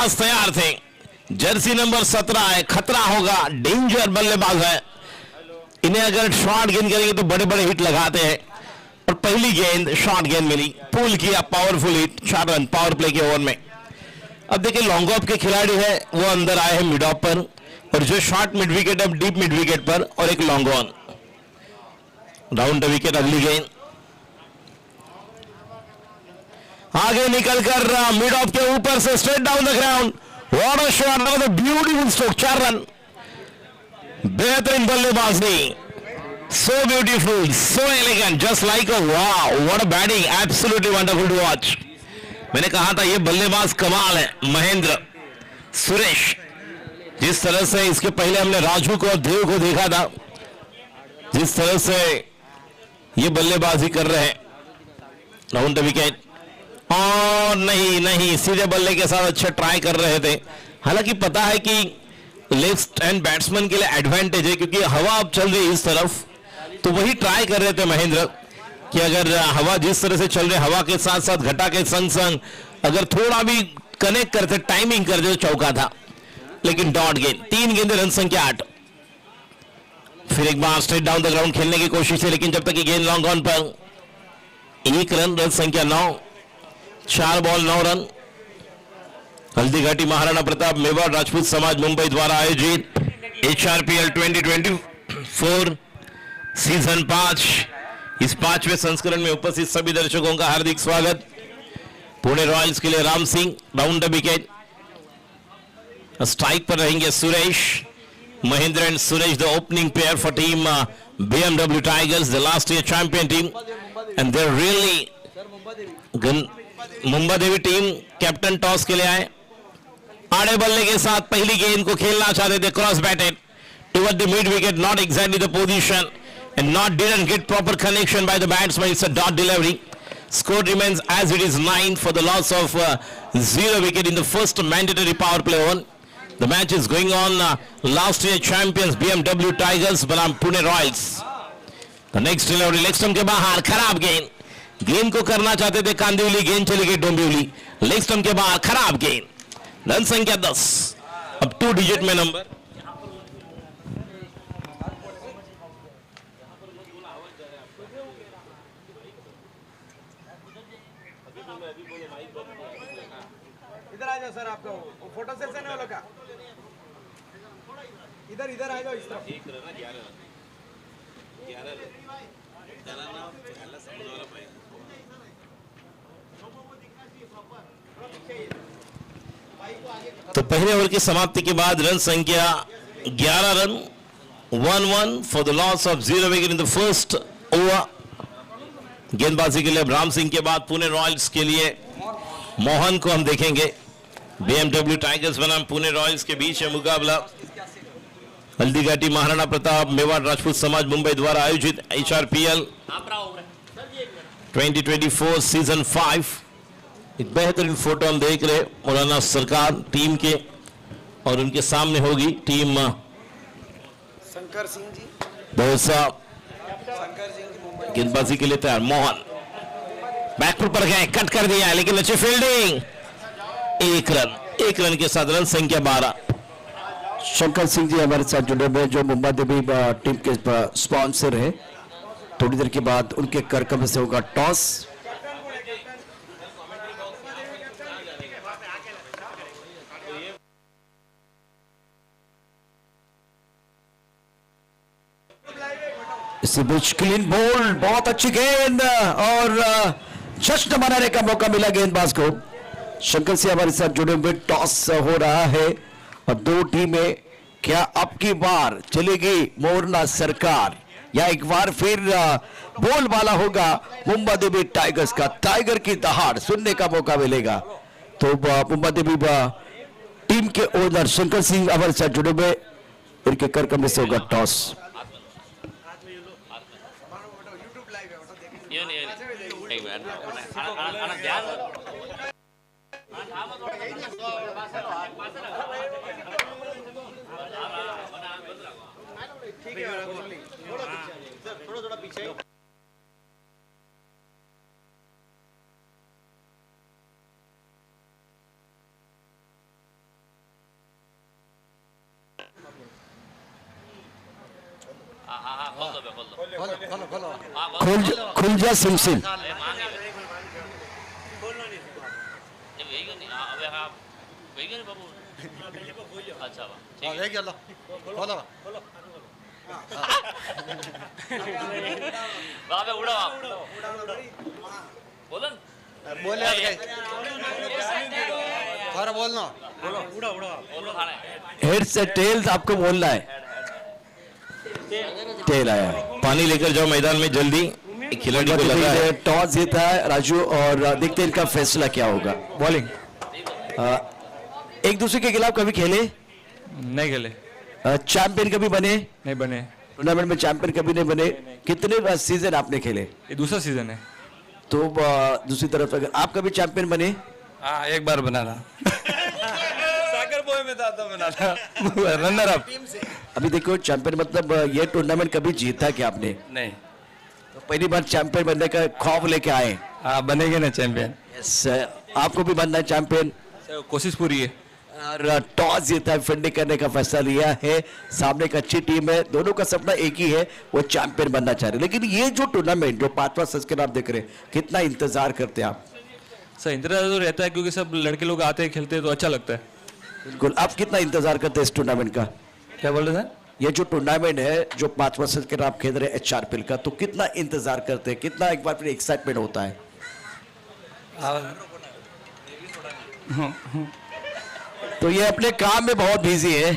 बल्लेबाज तैयार थे। जर्सी नंबर 17 है, खतरा होगा, डेंजर बल्लेबाज है। इन्हें अगर शॉर्ट गेंद करेंगे तो बड़े बड़े हिट लगाते हैं। और पहली गेंद शॉर्ट गेंद मिली, पुल किया, powerful hit, 4 run power play के ओवर में। अब देखिए लॉन्ग ऑफ के खिलाड़ी है वो अंदर आए हैं मिड ऑफ पर, और जो शॉर्ट मिड विकेट अब डीप मिड विकेट पर, और एक long on. Round the wicket, अगली गेंद आगे निकलकर मिड ऑफ के ऊपर से straight down the ground. What a shot, beautiful stroke, 4 run. बेहतरीन बल्लेबाजी, so beautiful, so elegant, just like a wow, what a batting, absolutely wonderful to watch. मैंने कहा था ये बल्लेबाज कमाल है। महेंद्र सुरेश, जिस तरह से इसके पहले हमने राजू को और देव को देखा था, जिस तरह से ये बल्लेबाजी कर रहे हैं। राउंड द विकेट, और नहीं सीधे बल्ले के साथ अच्छा ट्राई कर रहे थे। हालांकि पता है कि लेफ्ट हैंड बैट्समैन के लिए एडवांटेज है, क्योंकि हवा अब चल रही है इस तरफ, तो वही ट्राई कर रहे थे महेंद्र कि अगर हवा जिस तरह से चल रही, हवा के साथ साथ घटा के संग संग अगर थोड़ा भी कनेक्ट करते, टाइमिंग करते तो चौका था। लेकिन डॉट गेंद, 3 गेंदे, रन संख्या 8। फिर एक बार स्ट्रेट डाउन द ग्राउंड खेलने की कोशिश है, लेकिन जब तक ये गेंद लॉन्ग ऑन पर, 1 रन, रन संख्या 9, 4 बॉल 9 रन। हल्दीघाटी महाराणा प्रताप मेवाड़ राजपूत समाज मुंबई द्वारा आयोजित HRPL 2024 सीजन 5, इस 5वें संस्करण में उपस्थित सभी दर्शकों का हार्दिक स्वागत। पुणे रॉयल्स के लिए Ram Singh, round the wicket. Strike पर रहेंगे Suresh, Mahendra and Suresh, the opening pair for team BMW Tigers, the last year champion team, and they're really Mumba Devi team captain toss के लिए आए। आड़े बल्ले के साथ पहली गेंद को खेलना चाहते थे, cross batted toward the mid wicket, not exactly the position and not didn't get proper connection by the batsman. It's a dot delivery. Score remains as it is 9 for the loss of 0 wicket in the first mandatory power play on. The match is going on. Last year champions BMW Tigers बनाम Pune Royals. The next delivery leg stump के बाहर, खराब गेंद, गेंद को करना चाहते थे कांदिवली, गेंद चली गई डोंबिवली, लेग स्टंप के बाहर, खराब गेंद। रन संख्या 10, अब 2 डिजिट में नंबर। इधर आ जाओ सर, आपका वो फोटो सेशन है वालों का, इधर आ जाओ इस तरफ। तो पहले ओवर की समाप्ति के बाद रन संख्या 11 run, 1-1 for the loss of 0 wicket in the first over. गेंदबाजी के लिए राम सिंह के बाद पुणे रॉयल्स के लिए मोहन को हम देखेंगे। BMW टाइगर्स बनाम पुणे रॉयल्स के बीच है मुकाबला। हल्दीघाटी महाराणा प्रताप मेवाड़ राजपूत समाज मुंबई द्वारा आयोजित HRPL 2024 सीजन 5। एक बेहतरीन फोटो हम देख रहे, मौलाना सरकार टीम के, और उनके सामने होगी टीम शंकर सिंह जी, गेंदबाजी के लिए तैयार। मोहन बैकफुट पर गए, कट कर दिया, लेकिन अच्छी फील्डिंग, 1 रन के साथ रन संख्या 12। शंकर सिंह जी हमारे साथ जुड़े हुए, जो मुंबा देवी टीम के स्पॉन्सर है। थोड़ी देर के बाद उनके करकम से होगा टॉस। इसी बीच क्लीन बोल्ड, बहुत अच्छी गेंद, और जश्न मनाने का मौका मिला गेंदबाज को। शंकर सिंह हमारे साथ जुड़े हुए, टॉस हो रहा है और 2 टीमें, क्या अब की बार चलेगी मोरना सरकार या एक बार फिर बोल वाला होगा मुंबा देवी टाइगर्स का? टाइगर की दहाड़ सुनने का मौका मिलेगा। तो मुंबा देवी टीम के ओनर शंकर सिंह हमारे साथ जुड़े हुए, इनके करकम से होगा टॉस। ठीक है, थोड़ा पीछे। खुल जा सिमसिम थोड़ा बोलना हेड से टेल्स आपको बोलना है टेल आया पानी लेकर जाओ मैदान में जल्दी। एक खिलाड़ी को लगा है टॉस जीता है राजू और देखते हैं इनका फैसला क्या होगा। बॉलिंग एक दूसरे के खिलाफ कभी खेले? नहीं खेले, चैंपियन कभी बने? नहीं बने। टूर्नामेंट में चैंपियन कभी नहीं बने। कितने सीजन आपने खेले? ये दूसरा सीजन है। तो दूसरी तरफ अगर आप कभी चैंपियन बने? हाँ, एक बार बना था। सागर बॉय में था तो बना था। Runner up. अभी देखो चैंपियन मतलब ये टूर्नामेंट कभी जीता क्या आपने? नहीं। तो पहली बार चैंपियन बनने का खौफ लेके आए। हाँ, बनेंगे ना चैंपियन। यस, आपको भी बनना है चैंपियन। कोशिश पूरी है। और टॉस जीता है, फील्डिंग करने का फैसला लिया है। सामने एक अच्छी टीम है, दोनों का सपना एक ही है, वो चैंपियन बनना चाह रहे हैं। लेकिन ये जो टूर्नामेंट जो 5वां सस्केन आप देख रहे हैं, कितना इंतजार करते हैं आप? सर इंतजार तो रहता है क्योंकि सब लड़के लोग आते हैं खेलते हैं तो अच्छा लगता है। बिल्कुल। आप कितना इंतजार करते हैं इस टूर्नामेंट का? क्या बोल रहे हैं? ये जो टूर्नामेंट है जो 5वां सस्केन आप खेल रहे हैं HRPL का, तो कितना इंतजार करते हैं, कितना एक बार फिर एक्साइटमेंट होता है? तो ये अपने काम में बहुत बिजी है,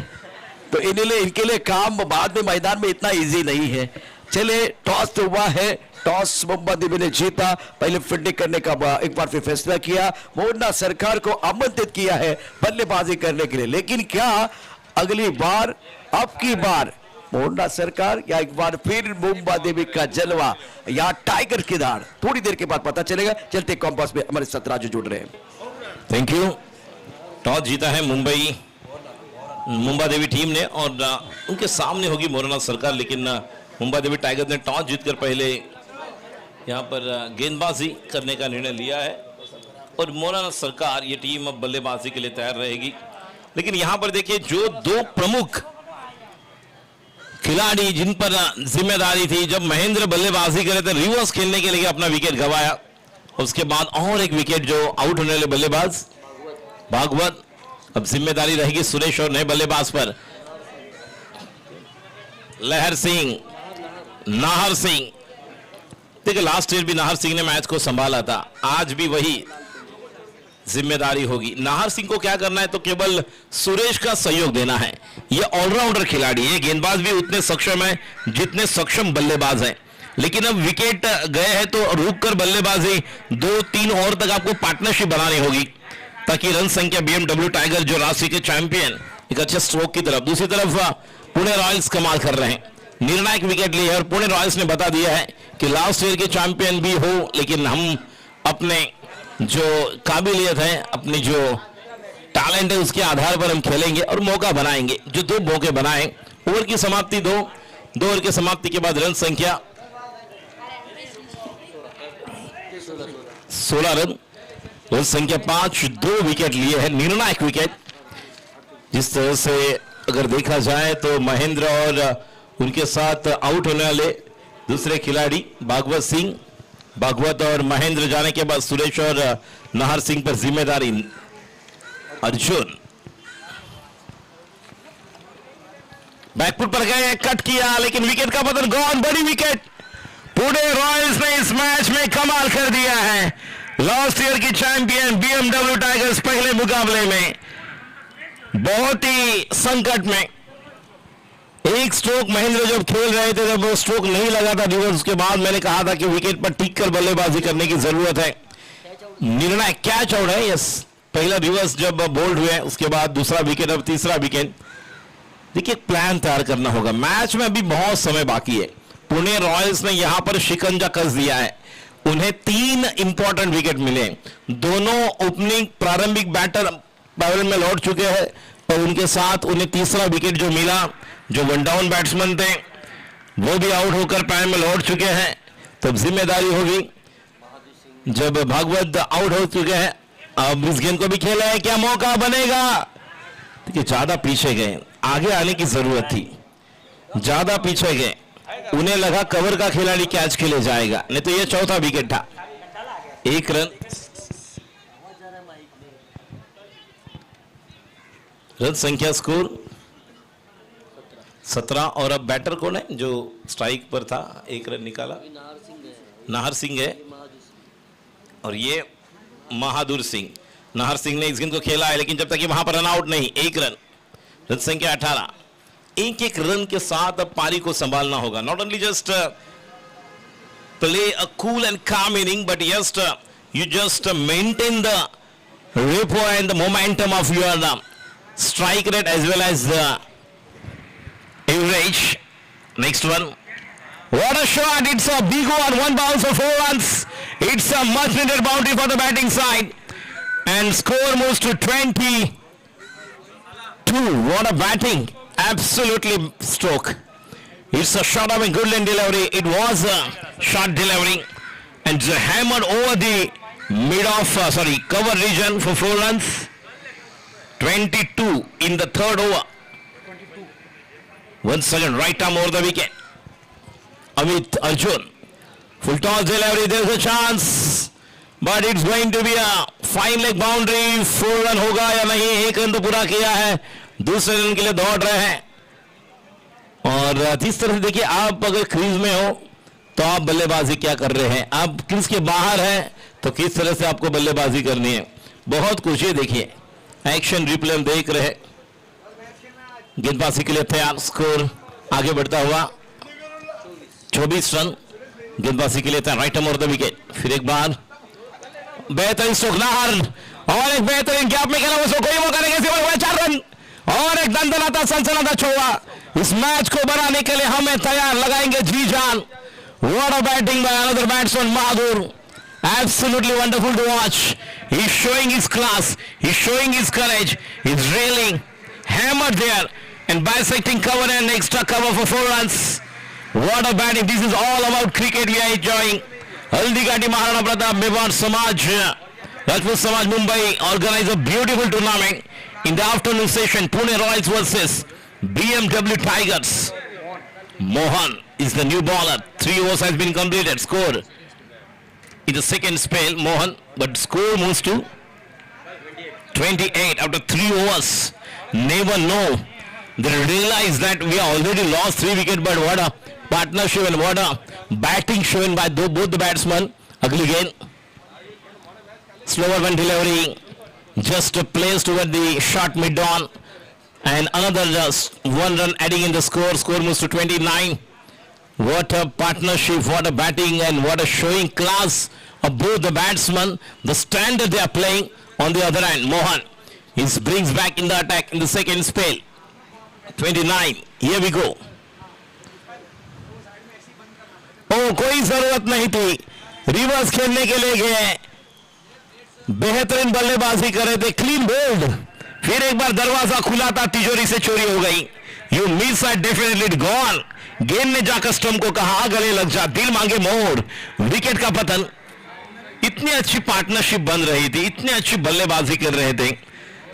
तो इनके लिए काम बाद में मैदान में इतना इजी नहीं है। चले, टॉस तो हुआ है, टॉस मुंबई देवी ने जीता, पहले फील्डिंग करने का एक बार फिर फैसला किया। मोहना सरकार को आमंत्रित किया है बल्लेबाजी करने के लिए, लेकिन क्या अगली बार अब की बार मोहना सरकार या एक बार फिर मुंबई देवी का जलवा या टाइगर की धार, थोड़ी देर के बाद पता चलेगा। चलते कॉम्पास में हमारे साथ राजू जुड़ रहे हैं। Thank you. टॉस जीता है मुंबई देवी टीम ने और उनके सामने होगी मोहना सरकार, लेकिन मुंबई देवी टाइगर ने टॉस जीतकर पहले यहां पर गेंदबाजी करने का निर्णय लिया है और मोहना सरकार ये टीम अब बल्लेबाजी के लिए तैयार रहेगी। लेकिन यहां पर देखिए जो दो प्रमुख खिलाड़ी जिन पर जिम्मेदारी थी, जब महेंद्र बल्लेबाजी करे थे रिवर्स खेलने के लिए अपना विकेट गंवाया, उसके बाद और एक विकेट जो आउट होने वाले बल्लेबाज भागवत, अब जिम्मेदारी रहेगी सुरेश और नए बल्लेबाज पर लहर सिंह, नाहर सिंह। देखिए लास्ट ईयर भी नाहर सिंह ने मैच को संभाला था, आज भी वही जिम्मेदारी होगी। नाहर सिंह को क्या करना है तो केवल सुरेश का सहयोग देना है। ये ऑलराउंडर खिलाड़ी है, गेंदबाज भी उतने सक्षम है जितने सक्षम बल्लेबाज हैं, लेकिन अब विकेट गए हैं तो रुककर बल्लेबाजी 2-3 और तक आपको पार्टनरशिप बनानी होगी ताकि रन संख्या BMW टाइगर जो राशि के चैंपियन एक अच्छे स्ट्रोक की तरफ, दूसरी तरफ पुणे रॉयल्स कमाल कर रहे हैं, निर्णायक विकेट लिए और पुणे रॉयल्स ने बता दिया है कि लास्ट ईयर के चैंपियन भी हो, लेकिन हम अपने जो काबिलियत है, अपनी जो टैलेंट है उसके आधार पर हम खेलेंगे और मौका बनाएंगे। जो 2 मौके बनाए, ओवर की समाप्ति 2 ओवर की समाप्ति के बाद रन संख्या 16 रन संख्या 5, 2 विकेट लिए हैं, निर्णायक विकेट। जिस तरह से अगर देखा जाए तो महेंद्र और उनके साथ आउट होने वाले दूसरे खिलाड़ी भागवत और महेंद्र जाने के बाद सुरेश और नाहर सिंह पर जिम्मेदारी अर्जुन। बैकफुट पर गए, कट किया, लेकिन विकेट का पतन गॉन, बड़ी विकेट। पुणे रॉयल्स ने इस मैच में कमाल कर दिया है। लास्ट ईयर की चैंपियन BMW टाइगर्स पहले मुकाबले में बहुत ही संकट में, एक स्ट्रोक महेंद्र जब खेल रहे थे जब वो स्ट्रोक नहीं लगा था रिवर्स, उसके बाद मैंने कहा था कि विकेट पर टिक कर बल्लेबाजी करने की जरूरत है। निर्णय कैच आउट है, यस, पहला रिवर्स जब बोल्ड हुए, उसके बाद दूसरा विकेट, अब तीसरा विकेट। देखिए प्लान तैयार करना होगा, मैच में अभी बहुत समय बाकी है। पुणे रॉयल्स ने यहां पर शिकंजा कस दिया है, उन्हें 3 इंपॉर्टेंट विकेट मिले, दोनों ओपनिंग प्रारंभिक बैटर पैवेलियन में लौट चुके हैं और उनके साथ उन्हें तीसरा विकेट जो मिला, जो 1 डाउन बैट्समैन थे वो भी आउट होकर पैवेलियन में लौट चुके हैं। तब जिम्मेदारी होगी, जब भागवत आउट हो चुके हैं, अब इस गेंद को भी खेला है, क्या मौका बनेगा? देखिए ज्यादा पीछे गए, आगे आने की जरूरत थी, ज्यादा पीछे गए, उन्हें लगा कवर का खिलाड़ी कैच खेले जाएगा, नहीं तो ये चौथा विकेट था। 1 रन। रन संख्या स्कोर 17। और अब बैटर कौन है जो स्ट्राइक पर था, 1 रन निकाला? नाहर सिंह है और ये महादुर सिंह। नाहर सिंह ने इस गेंद को खेला है, लेकिन जब तक ये वहां पर रन आउट नहीं। 1 रन। रन संख्या 18। एक रन के साथ अब पारी को संभालना होगा। Not only just play a cool and calm innings, but just you just maintain the repo and the momentum of your strike rate as well as the average. Next one. What a shot. It's a big one. 1 bounce for 4 runs. It's a much needed boundary for the batting side. And score moves to 22. What a batting. Absolutely stroke. It's a shot of a good line delivery. It was a short delivery. And hammered over the cover region for 4 runs. 22 in the 3rd over. Once again, right arm over the wicket. Amit Arjun. Full toss delivery, there's a chance. But it's going to be a fine leg boundary. 4 run होगा या नहीं? 1 run तो पूरा किया है, दूसरे run के लिए दौड़ रहे हैं। और जिस तरह से देखिए, आप अगर क्रीज में हो तो आप बल्लेबाजी क्या कर रहे हैं, आप क्रीज के बाहर हैं तो किस तरह से आपको बल्लेबाजी करनी है, बहुत कुछ है। देखिए एक्शन रिप्ले हम देख रहे हैं। गेंदबाजी के लिए तैयार, स्कोर आगे बढ़ता हुआ 24 रन। गेंदबाजी के लिए तैयार, राइट ओवर द विकेट। फिर एक बार बेहतरीन स्ट्रोक नाहर और एक बेहतरीन गैप में खेला, उसको कोई मौका नहीं, सिवाय हुआ 4 रन और एक दंदनाता सनसनाता छक्का। इस मैच को बनाने के लिए हमें तैयार लगाएंगे जी जान। What a batting by another batsman, Mahadur. Absolutely wonderful to watch. He's showing his class. He's showing his courage. He's really hammered there and bisecting cover and extra cover for 4 runs. What a batting. This is all about cricket we are enjoying. Haldigati Maharana Pratap Mewan Samaj, Rajput Samaj Mumbai organize a beautiful tournament in the afternoon session. Pune Royals versus BMW Tigers. Mohan is the new bowler. 3 overs has been completed. Score in the second spell, Mohan, but score moves to 28 after 3 overs. Never know. They realize that we are already lost 3 wickets, but what a partnership and what a batting shown by both the batsmen. Ugly again. Slower one delivery. Just a place toward the short mid-on. And another just 1 run adding in the score. Score moves to 29. What a partnership, what a batting and what a showing class of both the batsmen. The standard they are playing on the other hand. Mohan brings back in the attack in the second spell. 29. Here we go. Oh, कोई जरूरत नहीं थी, reverse खेलने के लिए गए, बेहतरीन बल्लेबाजी कर रहे थे, क्लीन बोल्ड। फिर एक बार दरवाजा खुला था, तिजोरी से चोरी हो गई। You miss are definitely gone. गेंद ने जाकर स्टंप को कहा गले लग जा, दिल मांगे मोड़, विकेट का पतन। इतनी अच्छी पार्टनरशिप बन रही थी, इतनी अच्छी बल्लेबाजी कर रहे थे,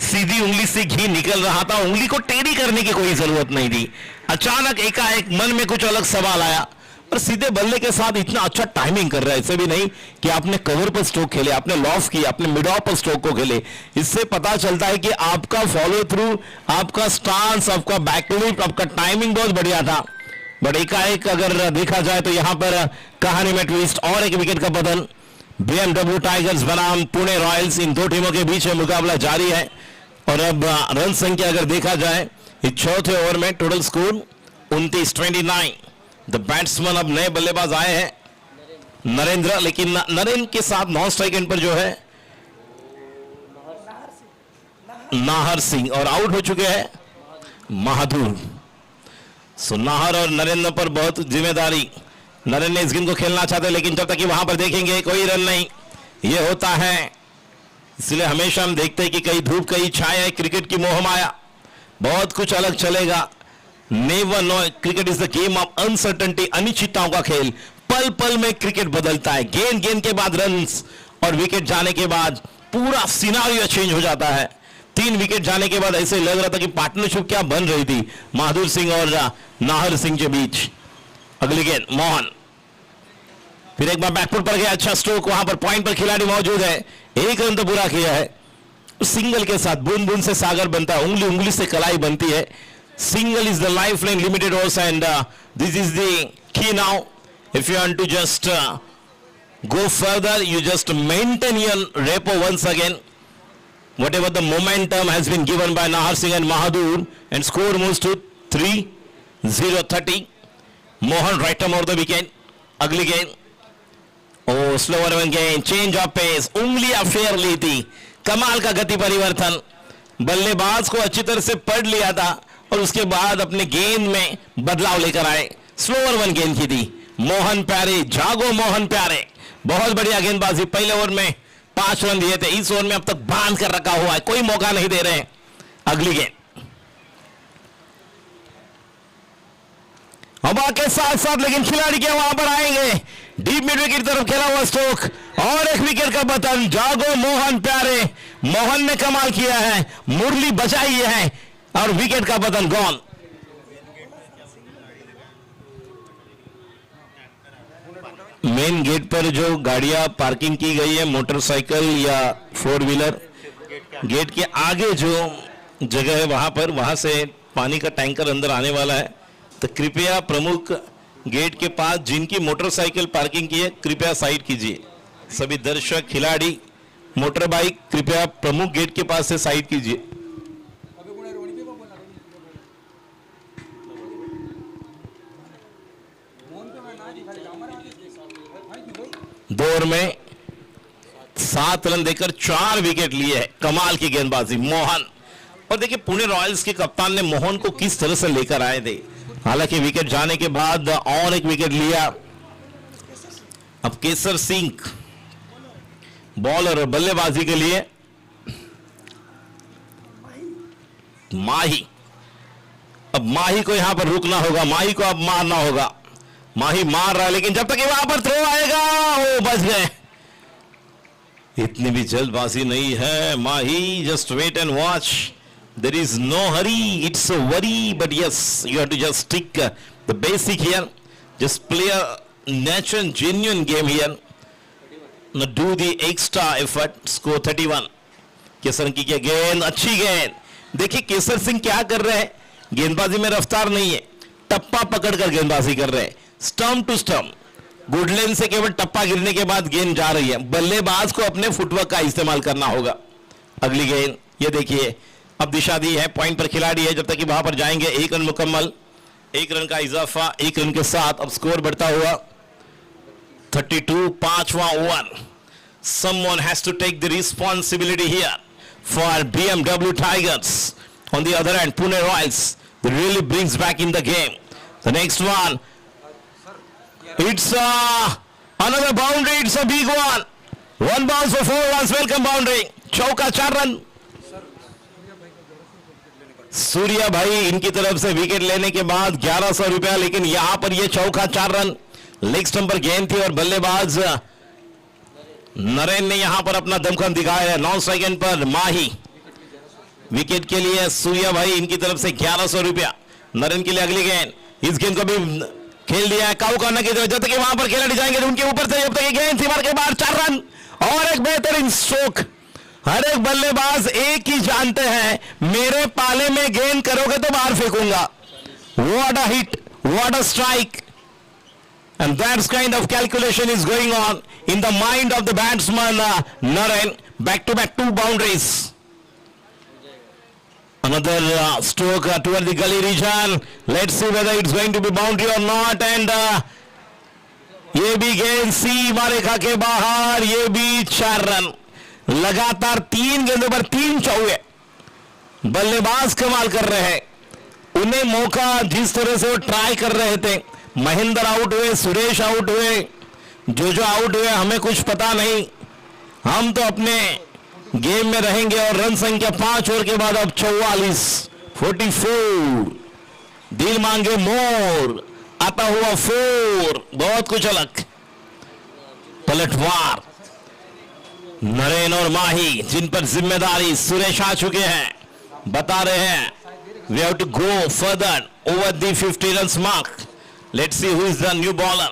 सीधी उंगली से घी निकल रहा था, उंगली को टेढ़ी करने की कोई जरूरत नहीं थी। अचानक एकाएक मन में कुछ अलग सवाल आया और सीधे बल्ले के साथ इतना अच्छा टाइमिंग कर रहा है। ऐसे भी नहीं कि आपने कवर पर स्ट्रोक खेले, आपने लॉफ किया, आपने मिड ऑफ पर स्ट्रोक को खेले। इससे पता चलता है कि आपका फॉलो थ्रू, आपका स्टांस, आपका बैकलिफ्ट, आपका टाइमिंग बहुत बढ़िया था। बट एकाएक अगर देखा जाए तो यहां पर कहानी में ट्विस्ट और एक विकेट का बदल। BMW टाइगर्स बनाम पुणे रॉयल्स, इन दो टीमों के बीच में मुकाबला जारी है। और अब रन संख्या अगर देखा जाए इस चौथे ओवर में टोटल स्कोर 29-29। द बैट्समैन अब नए बल्लेबाज आए हैं, नरेंद्र, लेकिन नरेंद्र के साथ नॉन स्ट्राइक एंड पर जो है नाहर सिंह, और आउट हो चुके हैं महादुर। सो नाहर और नरेंद्र पर बहुत जिम्मेदारी। नरेंद्र ने इस गेंद को खेलना चाहते, लेकिन जब तक कि वहां पर देखेंगे कोई रन नहीं, ये होता है। इसलिए हमेशा हम देखते हैं कि कई धूप कई छाया, क्रिकेट की मोह माया, बहुत कुछ अलग चलेगा। Never know, cricket is the game of uncertainty, अनिश्चितताओं का खेल। पल पल में क्रिकेट बदलता है, गेंद गेंद के बाद रन्स और विकेट जाने के बाद पूरा सिनारियो चेंज हो जाता है। 3 विकेट जाने के बाद ऐसे लग रहा था कि पार्टनरशिप क्या बन रही थी महादुर सिंह और नाहर सिंह के बीच। अगली गेंद मोहन, फिर एक बार बैकफुट पर गया, अच्छा स्ट्रोक, वहां पर पॉइंट पर खिलाड़ी मौजूद है, एक रन तो पूरा किया है। सिंगल के साथ बूंद बूंद से सागर बनता है, उंगली उंगली से कलाई बनती है। Single is the life line, limited overs, and this is the key now. If you want to just go further, you just maintain your repo once again. Whatever the momentum has been given by Nahar Singh and Mahadur, and score moves to 3-0-30. Mohan right arm over the wicket. Ugly game. Oh, slower one game. Change of pace. उंगलियां फेर ली थी. कमाल का गति परिवर्तन. बल्लेबाज को अच्छी तरह से पढ़ लिया था और उसके बाद अपने गेंद में बदलाव लेकर आए. स्लोअर वन गेंद की थी. मोहन प्यारे, जागो मोहन प्यारे. बहुत बढ़िया गेंदबाजी. पहले ओवर में 5 रन दिए थे, इस ओवर में अब तक बांध कर रखा हुआ है, कोई मौका नहीं दे रहे. अगली गेंद हवा के साथ साथ, लेकिन खिलाड़ी क्या वहां पर आएंगे. डीप मिड विकेट की तरफ खेला हुआ स्ट्रोक और एक विकेट का पतन. जागो मोहन प्यारे. मोहन ने कमाल किया है, मुरली बचाई है और विकेट का पतन गॉन. मेन गेट पर जो गाड़ियां पार्किंग की गई है, मोटरसाइकिल या 4 व्हीलर, गेट के आगे जो जगह है वहां से पानी का टैंकर अंदर आने वाला है. तो कृपया प्रमुख गेट के पास जिनकी मोटरसाइकिल पार्किंग की है, कृपया साइड कीजिए. सभी दर्शक, खिलाड़ी, मोटर बाइक, कृपया प्रमुख गेट के पास से साइड कीजिए. 2 ओवर में 7 रन देकर 4 विकेट लिए है. कमाल की गेंदबाजी मोहन. और देखिए पुणे रॉयल्स के कप्तान ने मोहन को किस तरह से लेकर आए थे. हालांकि विकेट जाने के बाद और एक विकेट लिया. अब केसर सिंह बॉलर और बल्लेबाजी के लिए माही. अब माही को यहां पर रुकना होगा, माही को अब मारना होगा. माही मार रहा है, लेकिन जब तक ये वहां पर थ्रो आएगा, वो बच गए. इतनी भी जल्दबाजी नहीं है. Mahi, just wait and watch. There is no hurry, it's a worry, but yes you have to just stick the basic here. Just play a natural genuine game here, not do the extra effort. Score 31. केसर की क्या गेंद, अच्छी गेंद. देखिए केसर सिंह क्या कर रहे हैं, गेंदबाजी में रफ्तार नहीं है, टप्पा पकड़कर गेंदबाजी कर रहे हैं. स्टंप टू स्टंप, गुडलेन से केवल टप्पा गिरने के बाद गेंद जा रही है. बल्लेबाज को अपने फुटवर्क का इस्तेमाल करना होगा. अगली गेंद, ये देखिए अब दिशा दी है, पॉइंट पर खिलाड़ी है, जब तक कि वहां पर जाएंगे. 1 रन मुकम्मल, 1 रन का इजाफा, 1 रन के साथ अब स्कोर बढ़ता हुआ 32. 5वां over. Someone has to take the responsibility here for BMW Tigers. On the other hand, Pune Royals, that really brings back in the game. The next one, it's another boundary. It's a big one. 1 bounce for 4 runs. Welcome boundary. चौका 4 run. Surya भाई इनकी तरफ से wicket लेने के बाद 1100 रुपया, लेकिन यहां पर यह चौका 4 रन. लेग स्टंप पर गेंद थी और बल्लेबाज नरेन ने यहां पर अपना दमखम दिखाया है. 9 सेकंड पर माही विकेट के लिए. सूर्या भाई इनकी तरफ से 1100 रुपया. नरेन के लिए अगली गेंद, इस गेंद को भी खेल दिया है काऊ करने की तरफ. जब तक वहां पर खिलाड़ी जाएंगे उनके ऊपर से, जब तक गेंद थी मार के बाहर. 4 रन और एक बेहतरीन स्ट्रोक. हर एक बल्लेबाज एक ही जानते हैं, मेरे पाले में गेंद करोगे तो बाहर फेंकूंगा. What a hit, what a strike. And that kind of calculation is going on in the mind of the batsman Naren. Back-to-back 2 boundaries. Another stroke toward the gully region. Let's see whether it's going to be boundary or not. And ये भी गेंद सीमा रेखा के बाहर. ये भी 4 run. लगातार 3 गेंदों पर 3 चौके. बल्लेबाज कमाल कर रहे हैं. उन्हें मौका जिस तरह से वो ट्राई कर रहे थे. महेंद्र आउट हुए, सुरेश आउट हुए, जो आउट हुए हमें कुछ पता नहीं. हम तो अपने गेम में रहेंगे. और रन संख्या 5 ओवर के बाद अब 44. दिल मांगे मोर, आता हुआ 4. बहुत कुछ अलग. पलटवार नरेन और माही, जिन पर जिम्मेदारी सुरेश आ चुके हैं, बता रहे हैं we have to go further over the 50 run mark. Let's see who is the new bowler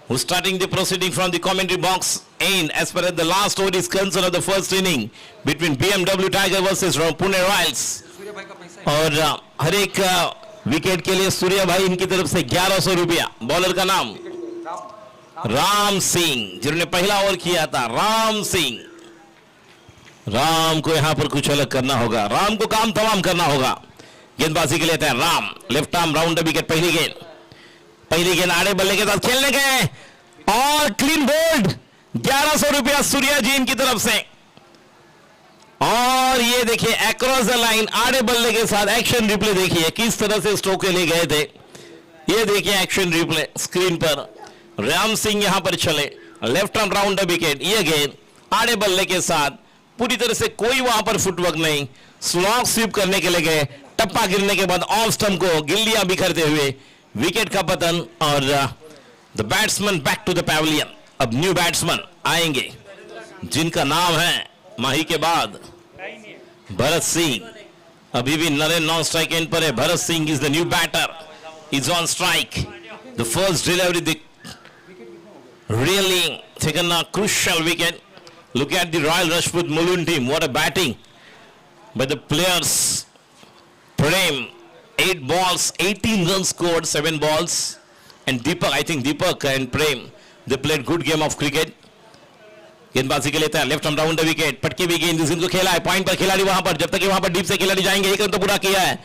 who's starting the proceeding from the commentary box. And as far as the last over is concerned of the first inning between BMW Tiger versus Pune Royals. और हर एक wicket के लिए सूर्या भाई इनकी तरफ से 1100 रुपया. Bowler का नाम राम सिंह, जिन्होंने पहला ओवर किया था. राम सिंह. राम को यहां पर कुछ अलग करना होगा. राम को काम तमाम करना होगा. गेंदबाजी के लिए तैयार Ram. Left arm round the wicket. पहली गेंद आड़े बल्ले के साथ खेलने गए और क्लीन बोल्ड. 1100 रुपया सूर्या जी इनकी तरफ से. और ये देखिए अक्रॉस द लाइन आड़े बल्ले के साथ एक्शन रिप्ले देखिए किस तरह से स्ट्रोक के लिए गए थे. ये देखिए एक्शन रिप्ले स्क्रीन पर. राम सिंह यहां पर चले. Left arm round the wicket. ये गेंद आड़े बल्ले के साथ पूरी तरह से कोई वहां पर फुटवर्क नहीं. स्लॉग स्वीप करने के लिए गए. टप्पा गिरने के बाद ऑफ स्टंप को गिल्लियां बिखरते हुए विकेट का पतन. और the batsman back to the pavilion. अब न्यू बैट्समैन आएंगे जिनका नाम है माही के बाद भरत सिंह. अभी भी नरेन नॉन स्ट्राइक एंड पर है. Bharat Singh is the new batter. Is on strike. The first delivery the really taken a crucial wicket. Look at the Royal Rajput Mulund team. What a batting by the players. Prem 8 balls 18 runs scored. 7 balls. And Deepak, I think Deepak and Prem, they played good game of cricket. गेंदबाजी के लिए था. Left arm round the wicket. पटकी भी गेंद जिसको खेला है. पॉइंट पर खिलाड़ी वहां पर. जब तक वहां पर डीप से खिलाड़ी जाएंगे. एक रन तो पूरा किया है.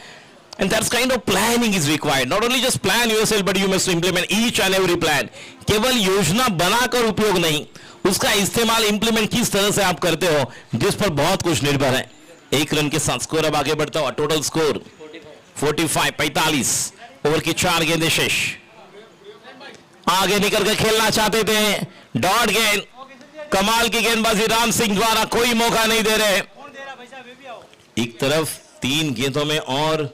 And that's kind of planning is required. Not only just plan yourself, but you must implement each and every plan. केवल योजना बनाकर उपयोग नहीं, उसका इस्तेमाल इंप्लीमेंट किस तरह से आप करते हो जिस पर बहुत कुछ निर्भर है. एक रन के साथ स्कोर अब आगे बढ़ता हुआ. टोटल स्कोर 45 ओवर की 4 गेंदें शेष. आगे निकल कर खेलना चाहते थे. डॉट गेंद. कमाल की गेंदबाजी राम सिंह द्वारा. कोई मौका नहीं दे रहे. एक तरफ 3 गेंदों में और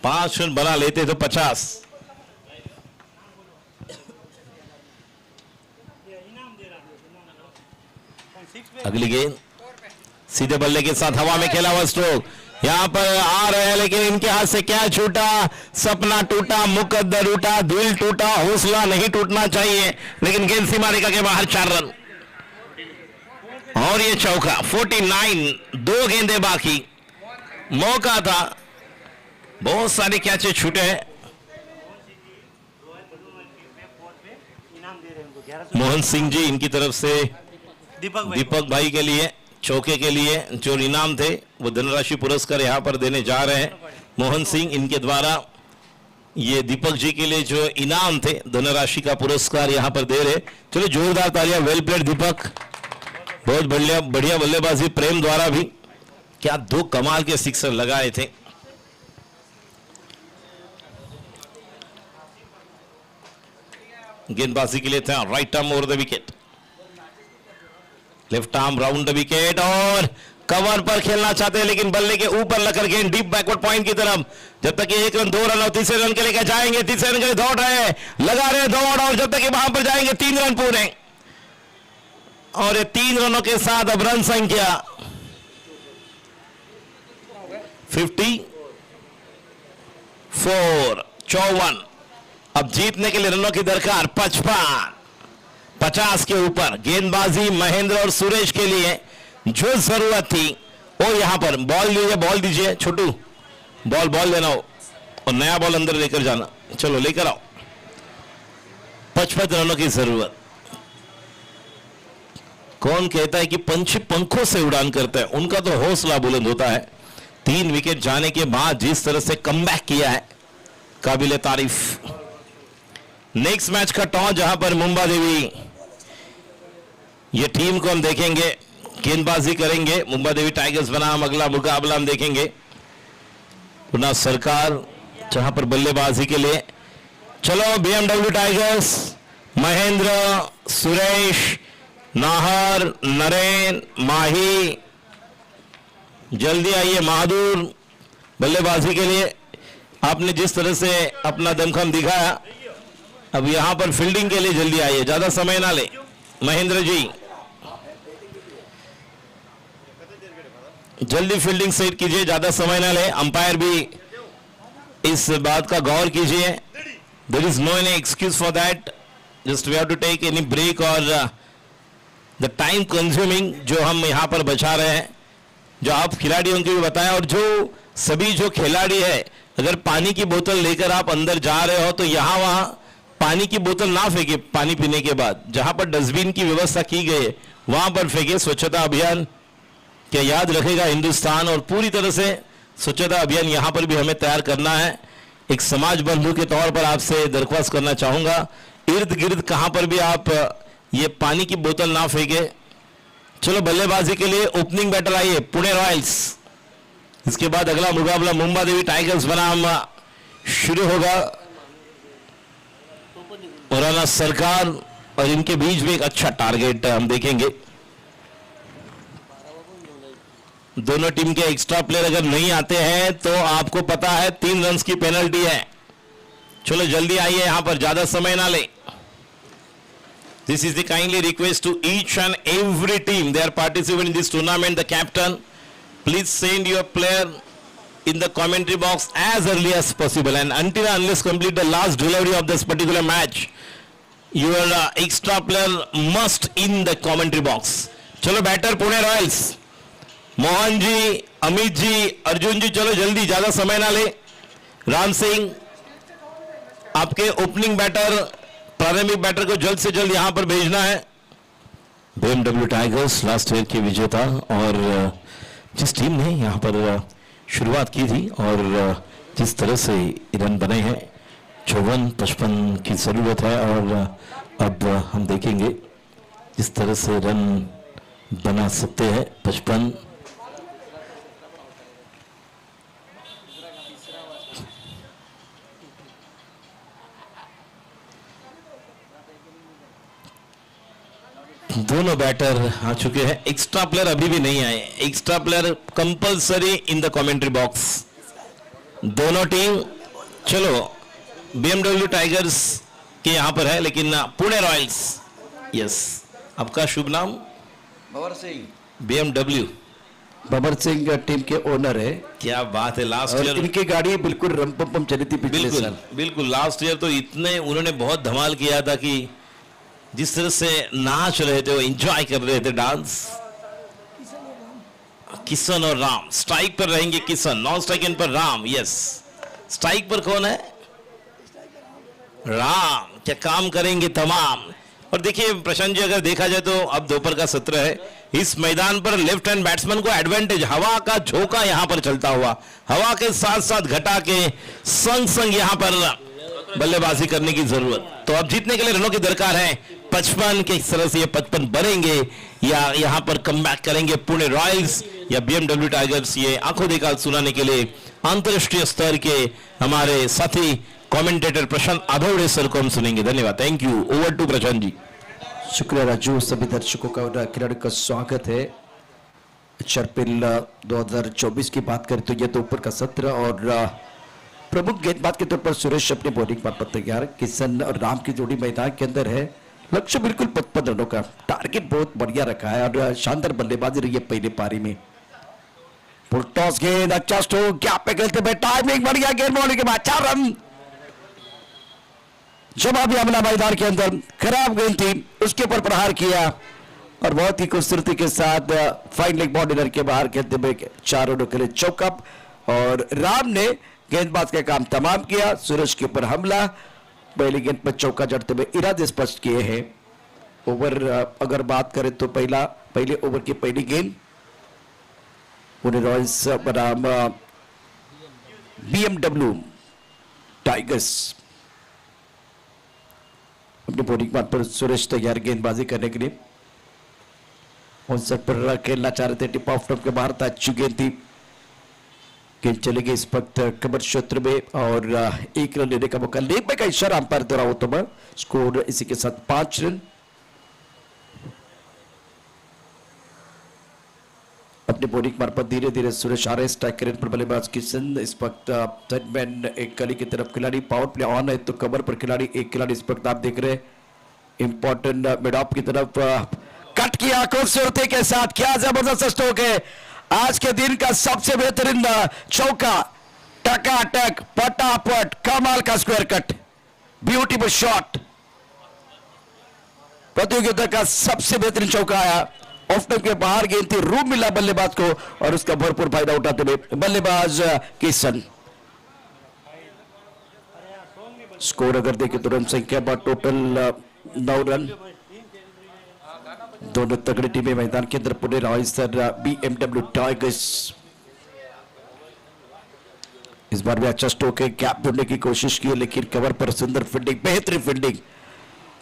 5 रन बना लेते तो 50. अगली गेंद सीधे बल्ले के साथ हवा में खेला हुआ स्ट्रोक. यहां पर आ रहे हैं लेकिन इनके हाथ से क्या छूटा. सपना टूटा, मुकद्दर टूटा, दिल टूटा. हौसला नहीं टूटना चाहिए. लेकिन गेंद सीमा रेखा के बाहर. 4 रन और ये चौका. 49. 2 गेंदें बाकी. मौका था. बहुत सारे कैचे छूटे हैं. मोहन सिंह जी इनकी तरफ से दीपक भाई के लिए चौके के लिए जो इनाम थे वो धनराशि पुरस्कार यहां पर देने जा रहे हैं. मोहन सिंह इनके द्वारा ये दीपक जी के लिए जो इनाम थे धनराशि का पुरस्कार यहां पर दे रहे. चलो जोरदार तालियां. वेल प्लेड दीपक. बहुत बढ़िया बल्लेबाजी. प्रेम द्वारा भी क्या 2 कमाल के सिक्सर लगाए थे. गेंदबाजी के लिए था right arm over the wicket. Left arm round the wicket और कवर पर खेलना चाहते हैं लेकिन बल्ले के ऊपर लगकर गेंद डीप बैकवर्ड पॉइंट की तरफ. जब तक ये 1 रन 2 रन और तीसरे रन के लिए जाएंगे. तीसरे रन के लिए दौड़ रहे हैं. लगा रहे दौड़ और जब तक वहां पर जाएंगे 3 रन पूरे. और ये 3 रनों के साथ अब रन संख्या 54. 54. अब जीतने के लिए रनों की दरकार 50 के ऊपर. गेंदबाजी महेंद्र और सुरेश के लिए जो जरूरत थी वो यहां पर. बॉल दीजिए छोटू. बॉल लेना हो और नया बॉल अंदर लेकर जाना. चलो लेकर आओ. 55 रनों की जरूरत. कौन कहता है कि पंछी पंखों से उड़ान करता है. उनका तो हौसला बुलंद होता है. 3 विकेट जाने के बाद जिस तरह से कमबैक किया है काबिले तारीफ. नेक्स्ट मैच का टॉस जहां पर मुंबा देवी ये टीम को हम देखेंगे. गेंदबाजी करेंगे मुंबा देवी टाइगर्स बनाम. अगला मुकाबला हम देखेंगे पुनः सरकार जहां पर बल्लेबाजी के लिए. चलो BMW टाइगर्स. महेंद्र, सुरेश, नाहर, नरेन, माही जल्दी आइए. बहादुर बल्लेबाजी के लिए आपने जिस तरह से अपना दमखम दिखाया अब यहां पर फील्डिंग के लिए जल्दी आइए. ज्यादा समय ना ले. महेंद्र जी जल्दी फील्डिंग सेट कीजिए. ज्यादा समय ना ले. अंपायर भी इस बात का गौर कीजिए There is no any excuse for that. Just we have to take any break or the time consuming जो हम यहाँ पर बचा रहे हैं, जो आप खिलाड़ियों की भी बताएं, और जो सभी जो खिलाड़ी है, अगर पानी की बोतल लेकर आप अंदर जा रहे हो तो यहाँ वहाँ पानी की बोतल ना फेंके, पानी पीने के बाद जहाँ पर डस्टबिन की व्यवस्था की गई है वहाँ पर फेंके। स्वच्छता अभियान क्या याद रखेगा हिंदुस्तान, और पूरी तरह से स्वच्छता अभियान यहाँ पर भी हमें तैयार करना है। एक समाज बंधु के तौर पर आपसे दरख्वास्त करना चाहूंगा, इर्द गिर्द कहां पर भी आप ये पानी की बोतल ना फेंके। चलो बल्लेबाजी के लिए ओपनिंग बैटर आइए पुणे रॉयल्स, इसके बाद अगला मुकाबला मुंबई देवी टाइगर्स बनाम शुरू होगा। मौलाना सरकार और इनके बीच में एक अच्छा टारगेट हम देखेंगे। दोनों टीम के एक्स्ट्रा प्लेयर अगर नहीं आते हैं तो आपको पता है 3 रन की पेनल्टी है। चलो जल्दी आइए, यहां पर ज्यादा समय ना ले। This is the kindly request to each and every team they are participating in this tournament. The captain, please send your player in the commentary box as early as possible, and until unless complete the last delivery of this particular match, your extra player must in the commentary box. चलो batter Pune Royals, Mohan ji, Amit ji, Arjun जी, चलो जल्दी, ज्यादा समय ना ले। राम सिंह, आपके opening batter, प्रारंभिक batter को जल्द से जल्द यहां पर भेजना है। BMW टाइगर्स लास्ट ईयर के विजेता, और जिस टीम ने यहां पर शुरुआत की थी और जिस तरह से रन बने हैं, 54-55 की जरूरत है, और अब हम देखेंगे जिस तरह से रन बना सकते हैं। 55 दोनों बैटर आ चुके हैं, एक्स्ट्रा प्लेयर अभी भी नहीं आए। Extra player compulsory in the commentary box, दोनों टीम। चलो BMW टाइगर्स के यहां पर है, लेकिन पुणे रॉयल्स, यस, आपका शुभ नाम? बबर सिंह। BMW बबर सिंह टीम के ओनर है। क्या बात है, लास्ट और ईयर इनकी गाड़ी बिल्कुल रम चली थी पिछले बिल्कुल साल। बिल्कुल लास्ट ईयर तो इतने उन्होंने बहुत धमाल किया था कि जिस तरह से नाच रहे थे, वो एंजॉय कर रहे थे डांस। किशन और राम स्ट्राइक पर रहेंगे, किशन नॉन स्ट्राइक इन पर राम, यस। स्ट्राइक पर कौन है? राम। क्या काम करेंगे तमाम। और देखिए प्रशांत जी, अगर देखा जाए तो अब दोपहर का सत्र है, इस मैदान पर लेफ्ट हैंड बैट्समैन को एडवांटेज, हवा का झोंका यहां पर चलता हुआ, हवा के साथ साथ घटा के संग संग यहां पर बल्लेबाजी करने की जरूरत। तो अब जीतने के लिए रनों की दरकार है। 55 के इस तरह से ये 55 बनेंगे या यहां पर कमबैक करेंगे पुणे रॉयल्स या BMW टाइगर्स, ये आंखों देखा सुनाने के लिए अंतरराष्ट्रीय स्तर के हमारे साथी कमेंटेटर प्रशांत आधौड़े सर को हम सुनेंगे। धन्यवाद, thank you. Over to Prashant ji. शुक्रिया राजू, सभी दर्शकों का और खिलाड़ियों का स्वागत है। चरपिल 2024 की बात करें तो यह तो ऊपर का सत्र, और प्रमुख गेंदबाज के तौर पर सुरेश अपने बॉलिंग पर तैयार। किशन और राम की जोड़ी मैदान के अंदर है। लक्ष्य बिल्कुल 55 रनों का, टारगेट बहुत बढ़िया रखा है और शानदार बल्लेबाजी रही है पहले पारी में। फुल टॉस गेंद, अच्छा स्ट्रोक, गैप पे खेलते हुए टाइमिंग बढ़िया, गेंद होने के बाद 4 रन। जवाबी हमला मैदान के अंदर, खराब गेंद थी, उसके ऊपर प्रहार किया और बहुत ही खूबसूरती के साथ फाइन लेग बॉर्डर के बाहर खेलते हुए 4 रनों के लिए चौकअप। और राम ने गेंदबाज का काम तमाम किया। सुरेश के ऊपर हमला, पहली गेंद पर चौका जड़ते हुए इरादे स्पष्ट किए हैं। ओवर अगर बात करें तो पहले ओवर की पहली गेंद पुणे रॉयल्स बनाम BMW टाइगर्स। अपने बॉलिंग पार्ट पर सुरेश तैयार गेंदबाजी करने के लिए। 59 पर खेलना चाह रहे थे, टिप ऑफ टॉप के बाहर था, अच्छी गेंद थी। गेंद चलेगी इस वक्त कबर क्षेत्र में और 1 रन लेने का मौका, लेग का इशारा अंपायर द्वारा होता है। स्कोर इसी के साथ 5 रन। अपने बॉलिंग मार्ग पर धीरे धीरे सुरेश आ रहे, स्ट्राइक करें पर बल्लेबाज किशन। इस वक्त थर्डमैन एक गली की तरफ खिलाड़ी, पावर प्ले ऑन है तो कवर पर खिलाड़ी, एक खिलाड़ी इस वक्त आप देख रहे हैं इंपॉर्टेंट मिड ऑफ की तरफ कट किया खूबसूरती के साथ। क्या जबरदस्त स्ट्रोक है, आज के दिन का सबसे बेहतरीन चौका, टकाटक फटाफट, कमाल का स्क्वायर कट। ब्यूटीफुल शॉट, प्रतियोगिता का सबसे बेहतरीन चौका आया। ऑफ टाइम के बाहर गेंद थी, रूम मिला बल्लेबाज को और उसका भरपूर फायदा उठाते हुए बल्लेबाज किशन। स्कोर अगर देखें तो रन संख्या टोटल 9 रन। दोनों तगड़ी टीमें मैदान के अंदर पुणे रॉयल्स बीएमडब्ल्यू टाइगर्स। इस बार भी अच्छा स्ट्रोक है, गैप ढूंढने की कोशिश की लेकिन कवर पर सुंदर फील्डिंग, बेहतरीन फील्डिंग।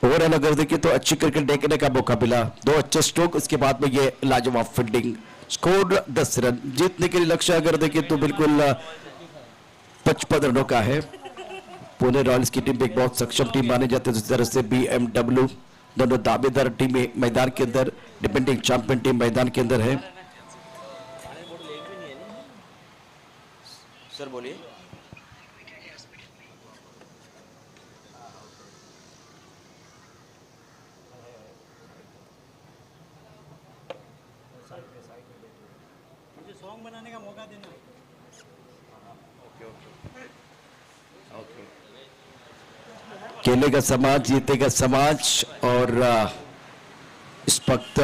ओवरऑल अगर देखिए तो अच्छी क्रिकेट देखने का मौका मिला, 2 अच्छे स्ट्रोक, उसके बाद में ये लाजवाब फील्डिंग। Score 10 run. जीतने के लिए लक्ष्य अगर देखिए तो बिल्कुल 55 रनों का है। पुणे रॉयल्स की टीम एक बहुत सक्षम टीम माने जाते हैं, जिस तरह से बीएमडब्ल्यू दोनों दावेदार टीमें मैदान के अंदर, डिफेंडिंग चैंपियन टीम मैदान के अंदर है। सर बोलिए। सॉन्ग बनाने का मौका देना। खेलेगा समाज, जीतेगा समाज। और इस वक्त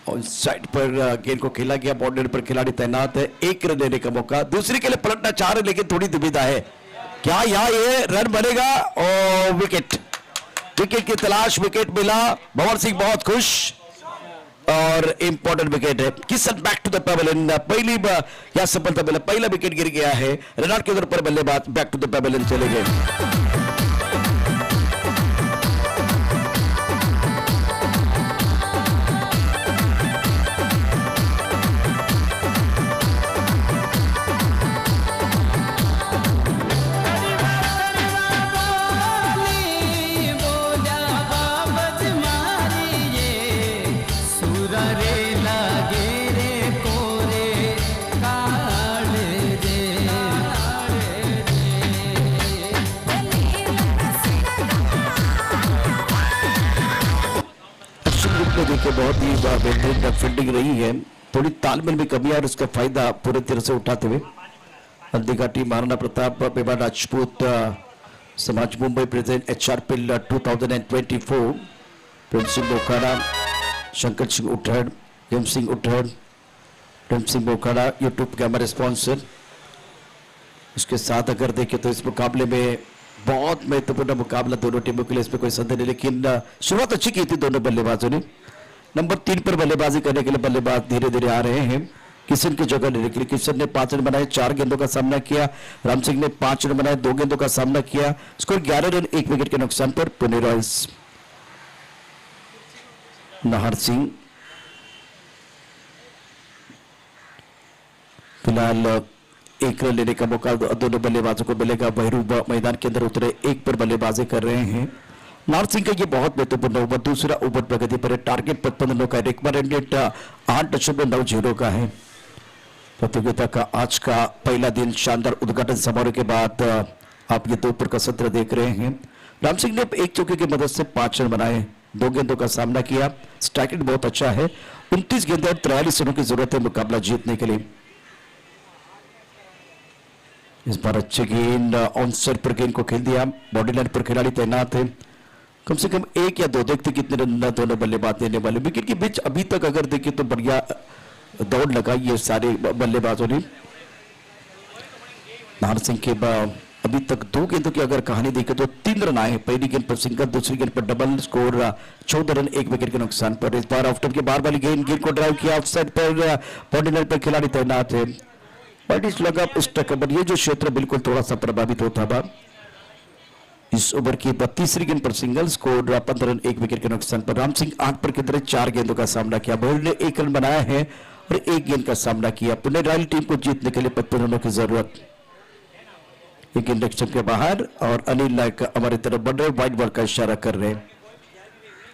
ऑन साइड पर गेंद को खेला गया, बाउंड्री पर खिलाड़ी तैनात है। 1 रन देने का मौका, दूसरे के लिए पलटना चाह रहे लेकिन थोड़ी दुविधा है, क्या यहाँ ये रन बनेगा? और विकेट, विकेट की तलाश, विकेट मिला। भंवर सिंह बहुत खुश और इंपॉर्टेंट विकेट है। Kishan back to the pavilion, पहली यह सफलता मिला, पहला विकेट गिर गया है। रनआउट के तौर पर बल्लेबाज बैक टू द पेवेलियन चले गए। देखिए बहुत ही बेहतरीन फील्डिंग रही है, थोड़ी तालमेल में कमी और उसका फायदा पूरे तरह से उठाते हुए हल्दीघाटी टीम महाराणा प्रताप, पेमा राजपूत, समाज मुंबई प्रेजेंट HRPL 2024, प्रेम सिंह बोकाड़ा, शंकर सिंह उठड़, हेम सिंह उठड़, प्रेम सिंह बोकाड़ा यूट्यूब के हमारे स्पॉन्सर। इसके साथ अगर देखें तो इस मुकाबले में बहुत महत्वपूर्ण मुकाबला दोनों टीमों के लिए, इसमें कोई संदेह नहीं, लेकिन शुरुआत अच्छी की थी दोनों बल्लेबाजों ने। नंबर 3 पर बल्लेबाजी करने के लिए बल्लेबाज धीरे धीरे आ रहे हैं। किशन की जगह लेने के लिए किशन ने 5 रन बनाए, 4 गेंदों का सामना किया। राम सिंह ने 5 रन बनाए, 2 गेंदों का सामना किया। स्कोर 11 रन 1 विकेट के नुकसान पर पुणे रॉयल्स। नाहर सिंह फिलहाल 1 रन लेने का मौका दोनों बल्लेबाजों को मिलेगा। बहरूब मैदान के अंदर उतरे, 1 पर बल्लेबाजी कर रहे हैं। नार सिंह का ये बहुत महत्वपूर्ण ओवर, दूसरा ओवर प्रगति पर है। टारगेट 55 रनों का, रिक्वायर्ड रेट 8.90 का है। प्रतियोगिता का आज का पहला दिन, शानदार उद्घाटन समारोह के बाद आप ये 2 पर का सत्र देख रहे हैं। राम सिंह ने 1 चौके की मदद से 5 रन बनाए, 2 गेंदों का सामना किया। स्ट्राइक रेट बहुत अच्छा है, 29 गेंदें और 43 रनों की जरूरत है मुकाबला जीतने के लिए। इस बार अच्छे गेंद ऑन साइड पर गेंद को खेल दिया, बॉडी लाइन पर खिलाड़ी तैनात है। कम से कम 1 या 2, देखते कितने रन दोनों बल्लेबाज देने वाले। विकेट के बीच अभी तक अगर देखें तो बढ़िया दौड़ लगाई ये सारे बल्लेबाजों ने। नाहर सिंह के अभी तक 2 गेंदों की अगर कहानी देखें तो 3 रन आए। पहली गेंद पर सिंगल, दूसरी गेंद पर डबल। स्कोर 14 रन 1 विकेट के नुकसान पर। इस बार ऑफ के बार वाली गेंद को ड्राइव किया, ऑफसाइड पर बॉडी लाइन पर खिलाड़ी तैनात है। बट लगा उस टक्कर, ये जो क्षेत्र बिल्कुल थोड़ा सा प्रभावित होता था। इस ओवर की 32वीं गेंद पर सिंगल। स्कोर 15 रन 1 विकेट के नुकसान पर। राम सिंह 8 पर किधर 4 गेंदों का सामना किया। बॉलर ने 1 रन बनाया है और 1 गेंद का सामना किया। पुणे रॉयल टीम को जीतने के लिए 55 रनों की जरूरत। एक गेंद रक्षक के बाहर और अनिल नायक हमारी तरफ बढ़ रहे, व्हाइट बॉल का इशारा कर रहे हैं।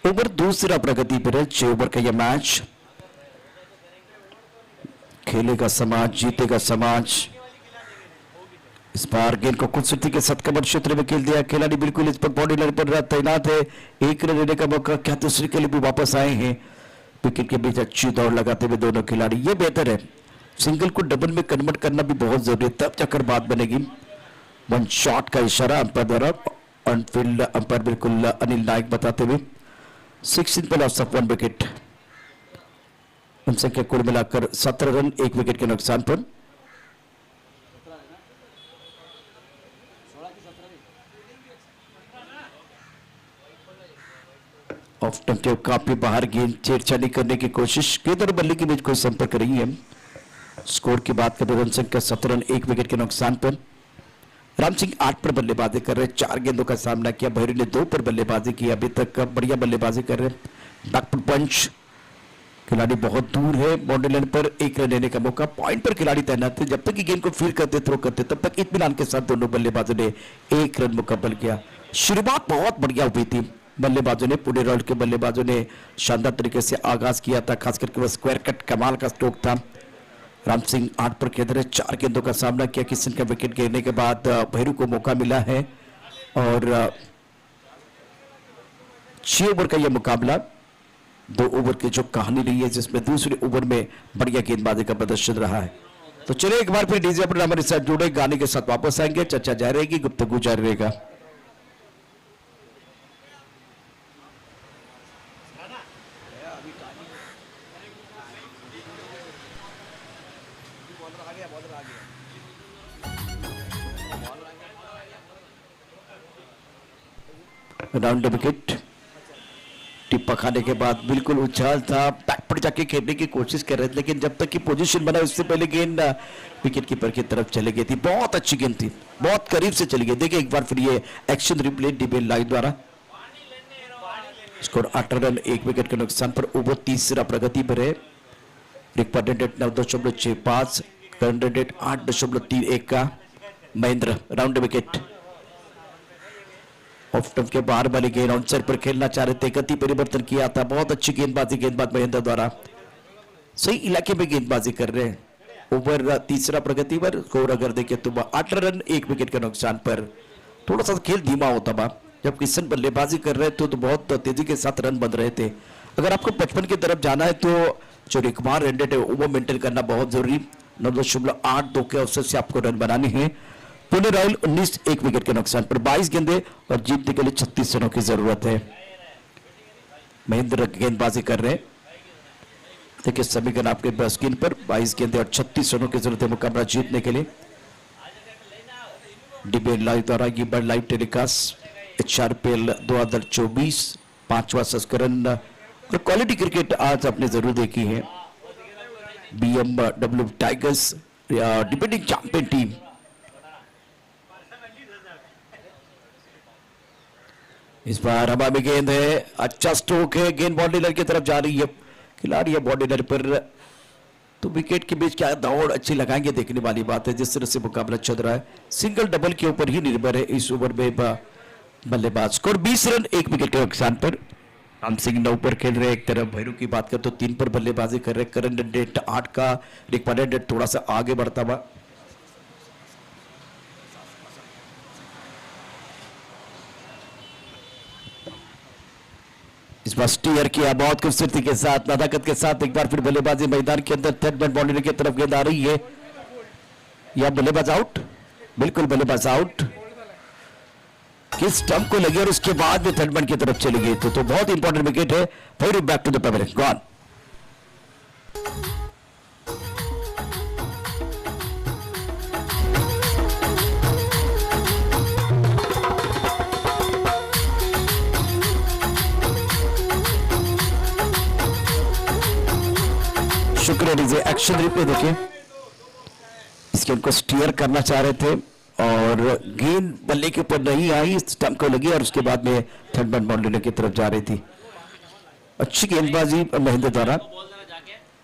ओवर दूसरा प्रगति पर है। 6 ओवर का यह मैच। खेलेगा समाज, जीतेगा समाज। इस बार गेंद को खूबसूरती के साथ कवर क्षेत्र में खेल दिया। खिलाड़ी बिल्कुल इस पर बॉडी लाइन पर तैनात है। 1 रन लेने का मौका, क्या दूसरे के लिए भी वापस आए हैं। विकेट के बीच अच्छी दौड़ लगाते हुए दोनों खिलाड़ी, ये बेहतर है। सिंगल को डबल में कन्वर्ट करना भी बहुत जरूरी है, तब जाकर बात बनेगी। 1 शॉट का इशारा अंपायर द्वारा। ऑन फील्ड अंपायर बिल्कुल अनिल नायक बताते हुए 16 पर लॉस ऑफ 1 विकेट। उन संख्या कुल मिलाकर 17 रन 1 विकेट के नुकसान पर। ऑफ स्टंप के काफी बाहर गेंद छेड़छाड़ी करने की कोशिश, गेंद और बल्ले के बीच कोई संपर्क नहीं है। स्कोर की बात करें रन संख्या 17 रन 1 विकेट के नुकसान पर। राम सिंह 8 पर बल्लेबाजी कर रहे, 4 गेंदों का सामना किया। भैरू ने 2 पर बल्लेबाजी की, अभी तक बढ़िया बल्लेबाजी कर रहे। बैकफुट पंच, खिलाड़ी बहुत दूर है बाउंड्री लाइन पर, 1 रन लेने का मौका। पॉइंट पर खिलाड़ी तैनात थे, जब तक कि गेंद को फील्ड करते थ्रो करते तब तक इत्मीनान के साथ दोनों बल्लेबाजों ने 1 रन मुकम्मल किया। शुरुआत बहुत बढ़िया हुई थी बल्लेबाजों ने, पुणे रॉयल के बल्लेबाजों ने शानदार तरीके से आगाज किया था, खास करके वो स्क्वायर कट कमाल का स्ट्रोक था। राम सिंह 8 पर खेल रहे, 4 गेंदों का सामना किया। किशन का विकेट गिरने के बाद भैरू को मौका मिला है और 6 ओवर का यह मुकाबला 2 ओवर की जो कहानी रही है, जिसमें दूसरे ओवर में बढ़िया गेंदबाजी का प्रदर्शन रहा है। तो चलिए एक बार फिर डीजे पर हमारे साथ जुड़े, गाने के साथ वापस आएंगे, चर्चा जारी रहेगी, गुफ्तगू जारी रहेगा। राउंड विकेट, टिप्पा खाने के बाद बिल्कुल उछाल था, बैक पर जाके खेलने की कोशिश कर रहे थे, लेकिन जब तक की पोजीशन बना उससे पहले गेंद विकेट कीपर की तरफ चली गई थी। बहुत अच्छी गेंद थी, बहुत करीब से चली गई। देखिए एक बार फिर ये एक्शन रिप्ले डीबेल लाइव द्वारा। स्कोर 8 रन 1 विकेट के नुकसान पर। ओवर तीसरा प्रगति पर है। रिक्वायर्ड रेट 9.65, करंट रेट 8.31 का। Mahendra round wicket. Off stump के बाहर वाले गेंद आउटसाइड पर खेलना चाह रहे थे, गति परिवर्तन किया था। बहुत अच्छी गेंदबाजी, गेंदबाज महेंद्र द्वारा सही इलाके में गेंदबाजी कर रहे हैं। ओवर तीसरा प्रगति पर। स्कोर अगर देखें तो 8 रन 1 विकेट के नुकसान पर। थोड़ा सा खेल धीमा होता था जब किशन बल्लेबाजी कर रहे थे, तो बहुत तेजी के साथ रन बन रहे थे। अगर आपको 55 की तरफ जाना है तो जो रिक्वायर्ड रन रेट है वो मेंटेन करना बहुत जरूरी। 9.82 के अवसर से आपको रन बनाने हैं। पुणे रॉयल 19 1 विकेट के नुकसान पर। 22 गेंदे और जीतने के लिए 36 रनों की जरूरत है। महेंद्र गेंदबाजी कर रहे हैं, देखिए समीकरण आपके स्क्रीन पर। 22 गेंदे और 36 रनों की जरूरत है मुकाबला जीतने के लिए। डीबीएल लाइव द्वारा ये बड़ लाइव टेलीकास्ट HRPL 2024 5वां संस्करण। और क्वालिटी क्रिकेट आज आपने जरूर देखी है। BMW tigers defending champion team. इस बार हवा में गेंद है, अच्छा स्ट्रोक है, गेंद बाउंड्री लाइन की तरफ जा रही है। खिलाड़ी है बाउंड्री लाइन पर, तो विकेट के बीच क्या दौड़ अच्छी लगाएंगे, देखने वाली बात है। जिस तरह से मुकाबला चल रहा है, सिंगल डबल के ऊपर ही निर्भर है इस ओवर में बल्लेबाज। स्कोर 20 रन 1 विकेट के नुकसान पर। राम सिंह 9 पर खेल रहे। एक तरफ भैरू की बात करें तो 3 पर बल्लेबाजी कर रहे। करंट रेट 8 का, रिक्वायर्ड रेट थोड़ा सा आगे बढ़ता हुआ। इस बार स्टीयर किया बहुत खूबसूरती के साथ, नदाकत के साथ। एक बार फिर बल्लेबाजी मैदान के अंदर। थर्ड मैन बाउंड्री की तरफ गेंद आ रही है, या बल्लेबाज आउट, बिल्कुल बल्लेबाज आउट। किस स्टंप को लगी और उसके बाद में थर्ड मैन की तरफ चली गई, तो बहुत इंपॉर्टेंट विकेट है। फिर back to the pavilion, gone. शुक्रिया डीजे। एक्शन रिप्ले देखिए, इसके उनको स्टीयर करना चाह रहे थे और गेंद बल्ले के ऊपर नहीं आई, स्टंप को लगी और उसके बाद में थर्ड मैन बाउंड्री की तरफ जा रही थी। अच्छी गेंदबाजी महेंद्र द्वारा।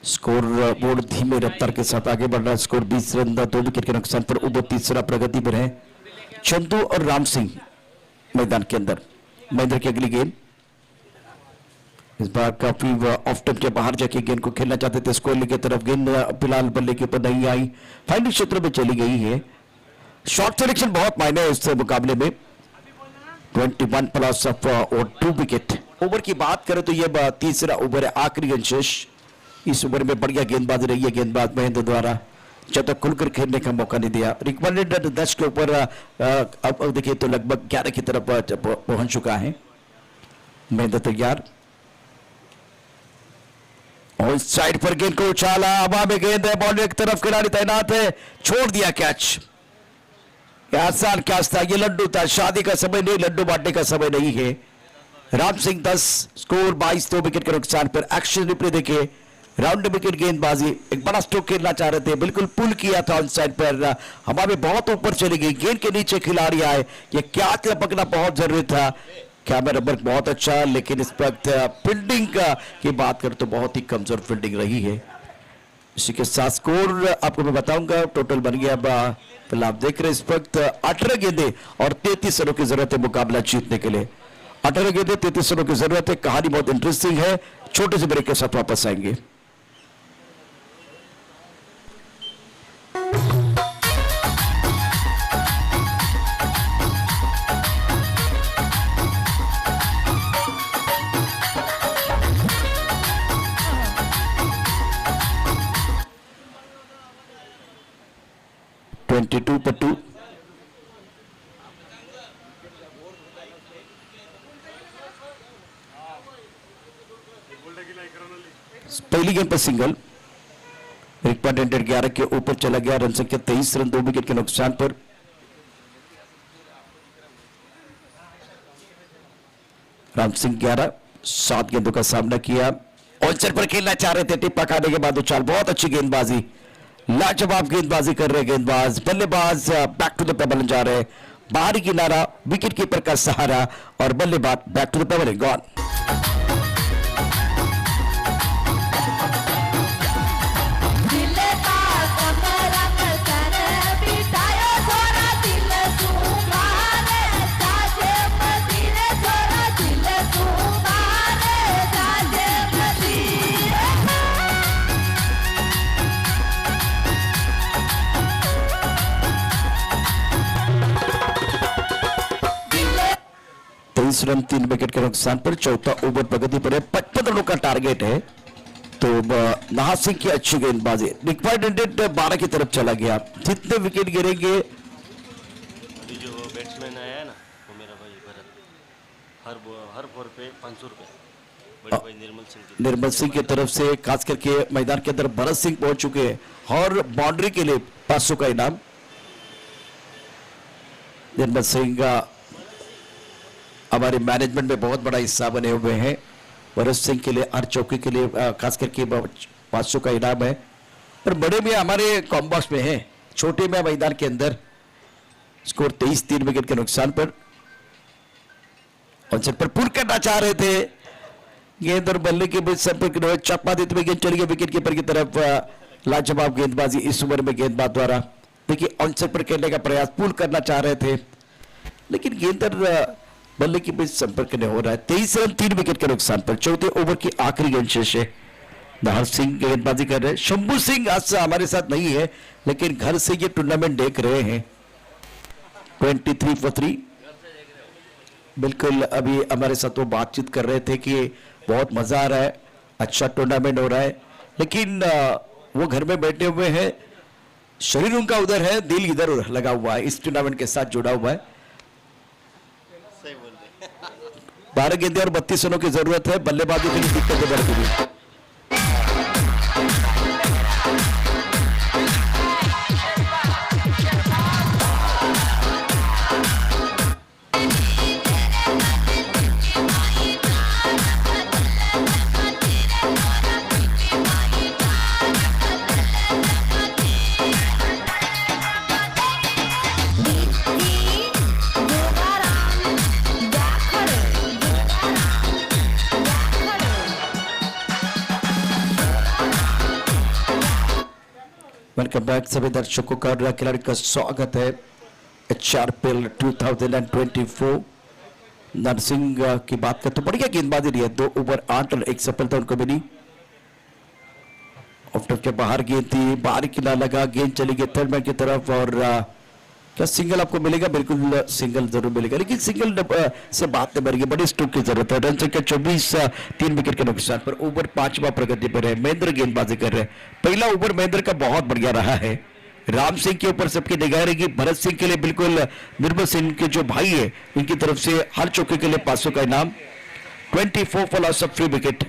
स्कोर बोर्ड धीमे रफ्तार के साथ आगे बढ़ रहा है। स्कोर 20 रन 2 विकेट के नुकसान पर। ओवर तीसरा प्रगति पर है। चंदू और राम सिंह मैदान के अंदर। महेंद्र की अगली गेंद, इस बार काफी ऑफ स्टंप के बाहर जाके गेंद को खेलना चाहते थे। स्कोर की तरफ गेंद फिलहाल बल्ले के ऊपर नहीं आई, फाइनल क्षेत्र में चली गई है। शॉर्ट सिलेक्शन बहुत मायने है इस मुकाबले में। 21 प्लस ऑफ और 2 विकेट। ओवर की बात करें तो यह तीसरा ओवर है, आखिरी अंश। इस ओवर में बढ़िया गेंदबाजी रही है गेंदबाज महेंद्र द्वारा। ज्यादा खुलकर खेलने का मौका नहीं दिया। रिकमेंडेड 10 के ऊपर अब देखिए तो लगभग 11 की तरफ पहुंच चुका है। महेंद्र तैयार और इस साइड पर गेंद को उछाला, हवा में गेंद है, बाउंड्री की तरफ खिलाड़ी तैनात है, छोड़ दिया कैच। आसान कैच था, ये लड्डू था, शादी का समय नहीं, लड्डू बांटने का समय नहीं है। राम सिंह 10, स्कोर 22, 2 विकेट के नुकसान पर। एक्शन रिप्ले देखिए, राउंड विकेट गेंदबाजी, एक बड़ा स्ट्रोक खेलना चाह रहे थे, बिल्कुल पुल किया था ऑन साइड पर, हवा में बहुत ऊपर चली गई, गेंद के नीचे खिलाड़ी आए, ये कैच पकड़ना बहुत जरूरी था। कैमरा नंबर बहुत अच्छा, लेकिन इस वक्त फील्डिंग की बात करें तो बहुत ही कमजोर फील्डिंग रही है। इसी के साथ स्कोर आपको मैं बताऊंगा, टोटल बन गया। फिलहाल आप देख रहे हैं इस वक्त 18 गेंदे और 33 रनों की जरूरत है मुकाबला जीतने के लिए। 18 गेंदे 33 रनों की जरूरत है। कहानी बहुत इंटरेस्टिंग है, छोटे से ब्रेक के साथ वापस आएंगे। पर 2 पहली गेंद पर सिंगल, रिकमेंडेड 11 के ऊपर चला गया। रन संख्या 23 रन, 2 विकेट के नुकसान पर। राम सिंह 11, 7 गेंदों का सामना किया। ऑनसेट पर खेलना चाह रहे थे, टिप्पा खाने के बाद उछाल, बहुत अच्छी गेंदबाजी, लाजवाब गेंदबाजी कर रहे गेंदबाज। बल्लेबाज बैक टू द पेबल जा रहे, बाहरी किनारा, विकेट कीपर का सहारा और बल्लेबाज back to the pavilion gone. Run, 3 wicket के नुकसान पर। चौथा ओवर प्रगति पर है, 55 रनों का टारगेट है। तो नाहा सिंह की अच्छी गेंदबाजी, रिक्वायर्ड 12 की तरफ चला गया। जितने विकेट गिरेंगे, जो बैट्समैन आया ना वो मेरा भाई भरत, हर फोर पे 500 रुपए बड़े भाई निर्मल सिंह की तरफ से, खास करके मैदान के अंदर भरत सिंह पहुंच चुके हैं और बाउंड्री के लिए 500 का इनाम। निर्मल सिंह हमारे मैनेजमेंट में बहुत बड़ा हिस्सा बने हुए हैं। भरत सिंह के लिए, हर चौकी के लिए खास करके 500 का इनाम है। और बड़े में हमारे कॉम्बॉक्स में है, छोटे में मैदान के अंदर। स्कोर 23, 3 विकेट के नुकसान पर। ऑनसेट पर पुल करना चाह रहे थे, गेंद और बल्ले के बीच संपर्क चप्पा देते हुए गेंद चली गई विकेट कीपर की तरफ। लाजवाब गेंदबाजी इस ओवर में गेंदबाज द्वारा। देखिए ऑनसेट पर खेलने का प्रयास, पुल करना चाह रहे थे, लेकिन गेंद और बल्ले के बीच संपर्क नहीं हो रहा है। 23 रन, 3 विकेट के नुकसान पर। चौथे ओवर की आखिरी गेंद शेष है। नाहर सिंह गेंदबाजी कर रहे हैं। शंभू सिंह आज हमारे साथ नहीं है, लेकिन घर से ये टूर्नामेंट देख रहे हैं। 23 for 3। बिल्कुल अभी हमारे साथ वो बातचीत कर रहे थे कि बहुत मजा आ रहा है, अच्छा टूर्नामेंट हो रहा है, लेकिन वो घर में बैठे हुए हैं, शरीर उनका उधर है, दिल इधर लगा हुआ है, इस टूर्नामेंट के साथ जुड़ा हुआ है। 12 गेंदे और 32 रनों की जरूरत है। बल्लेबाजी के लिए दिक्कतें बढ़ गई। वेलकम बैक सभी दर्शकों का, खिलाड़ी का स्वागत है HRPL 2024। नरसिंह की बात करते तो बढ़िया गेंदबाजी रही है, 2 ओवर 8 रन, 1 सफलता उनको मिली। ऑफ टॉप के बाहर गेंद थी, बाहर किनारा लगा, गेंद चली गई थर्ड मैन की तरफ। और क्या सिंगल आपको मिलेगा? बिल्कुल सिंगल जरूर मिलेगा, लेकिन सिंगल से बात नहीं बढ़ेगी, बड़ी स्ट्रोक की जरूरत है। रन संख्या 24, 3 विकेट के नुकसान पर। ओवर 5वां प्रगति पर है। महेंद्र गेंदबाजी कर रहे हैं। पहला ओवर महेंद्र का बहुत बढ़िया रहा है, राम सिंह के ऊपर सबकी निगाह रहेगी। भरत सिंह के लिए बिल्कुल निर्मल सिंह के जो भाई है इनकी तरफ से हर चौके के लिए 500 का इनाम। 24 फॉर लॉस ऑफ 3 विकेट।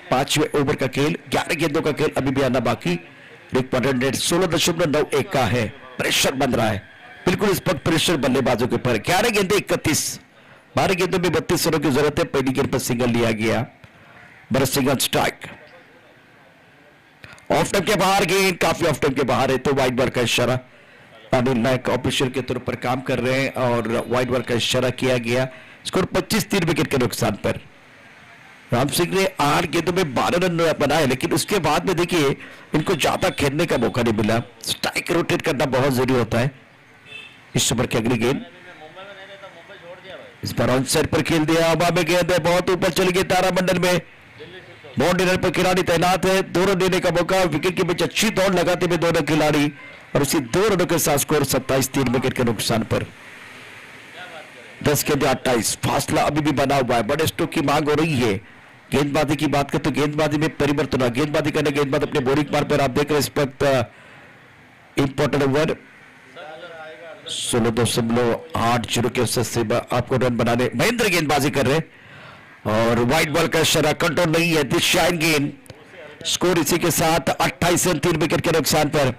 5वें ओवर का खेल, 11 गेंदों का खेल अभी भी आना बाकी। रिक रेट 16.91 का है। प्रेशर बन रहा है, बिल्कुल इस वक्त प्रेशर बल्लेबाजों के ऊपर। 11 गेंदे 31, 12 गेंदों में 32 रनों की जरूरत है। पहली गेंद पर सिंगल लिया गया। Bharat Singh on strike. Of time के बाहर गेंद, काफी ऑफ टाइम के बाहर है, तो वाइड बॉल का इशारा। अनिल नायक ऑपरेशन के तौर पर काम कर रहे हैं और वाइड बॉल का इशारा किया गया। स्कोर 25, 3 विकेट के नुकसान पर। राम सिंह ने 8 गेंदों में 12 रन बनाए, लेकिन उसके बाद में देखिए इनको ज्यादा खेलने का मौका नहीं मिला। स्ट्राइक रोटेट करना बहुत जरूरी होता है। इस ओवर की अगली गेंद, इस बार ऑन साइड पर खेल दिया। हवा में गेंद है, बहुत ऊपर चली गई तारामंडल में। बाउंड्री लाइन पर खिलाड़ी तैनात है, 2 रन देने का मौका। विकेट के बीच अच्छी दौड़ लगाते हुए दोनों खिलाड़ी और उसी 2 रनों के साथ स्कोर 27, 3 विकेट के नुकसान पर। 10 गेंदे 28, फासला अभी भी बना हुआ है। बड़े स्ट्रोक की मांग हो रही है। गेंदबाजी की बात करें तो गेंदबाजी में परिवर्तन हुआ। गेंदबाजी करने के बाद अपने बोरिंग मार पर आप देख रहे हैं इस वक्त इंपॉर्टेंट ओवर 16.80 के अवसर से आपको रन बनाने महेंद्र गेंदबाजी कर रहे हैं और व्हाइट बॉल का इशारा कंट्रोल नहीं है। दिस शाइन गेंद। स्कोर इसी के साथ 28 रन 3 विकेट के नुकसान पर।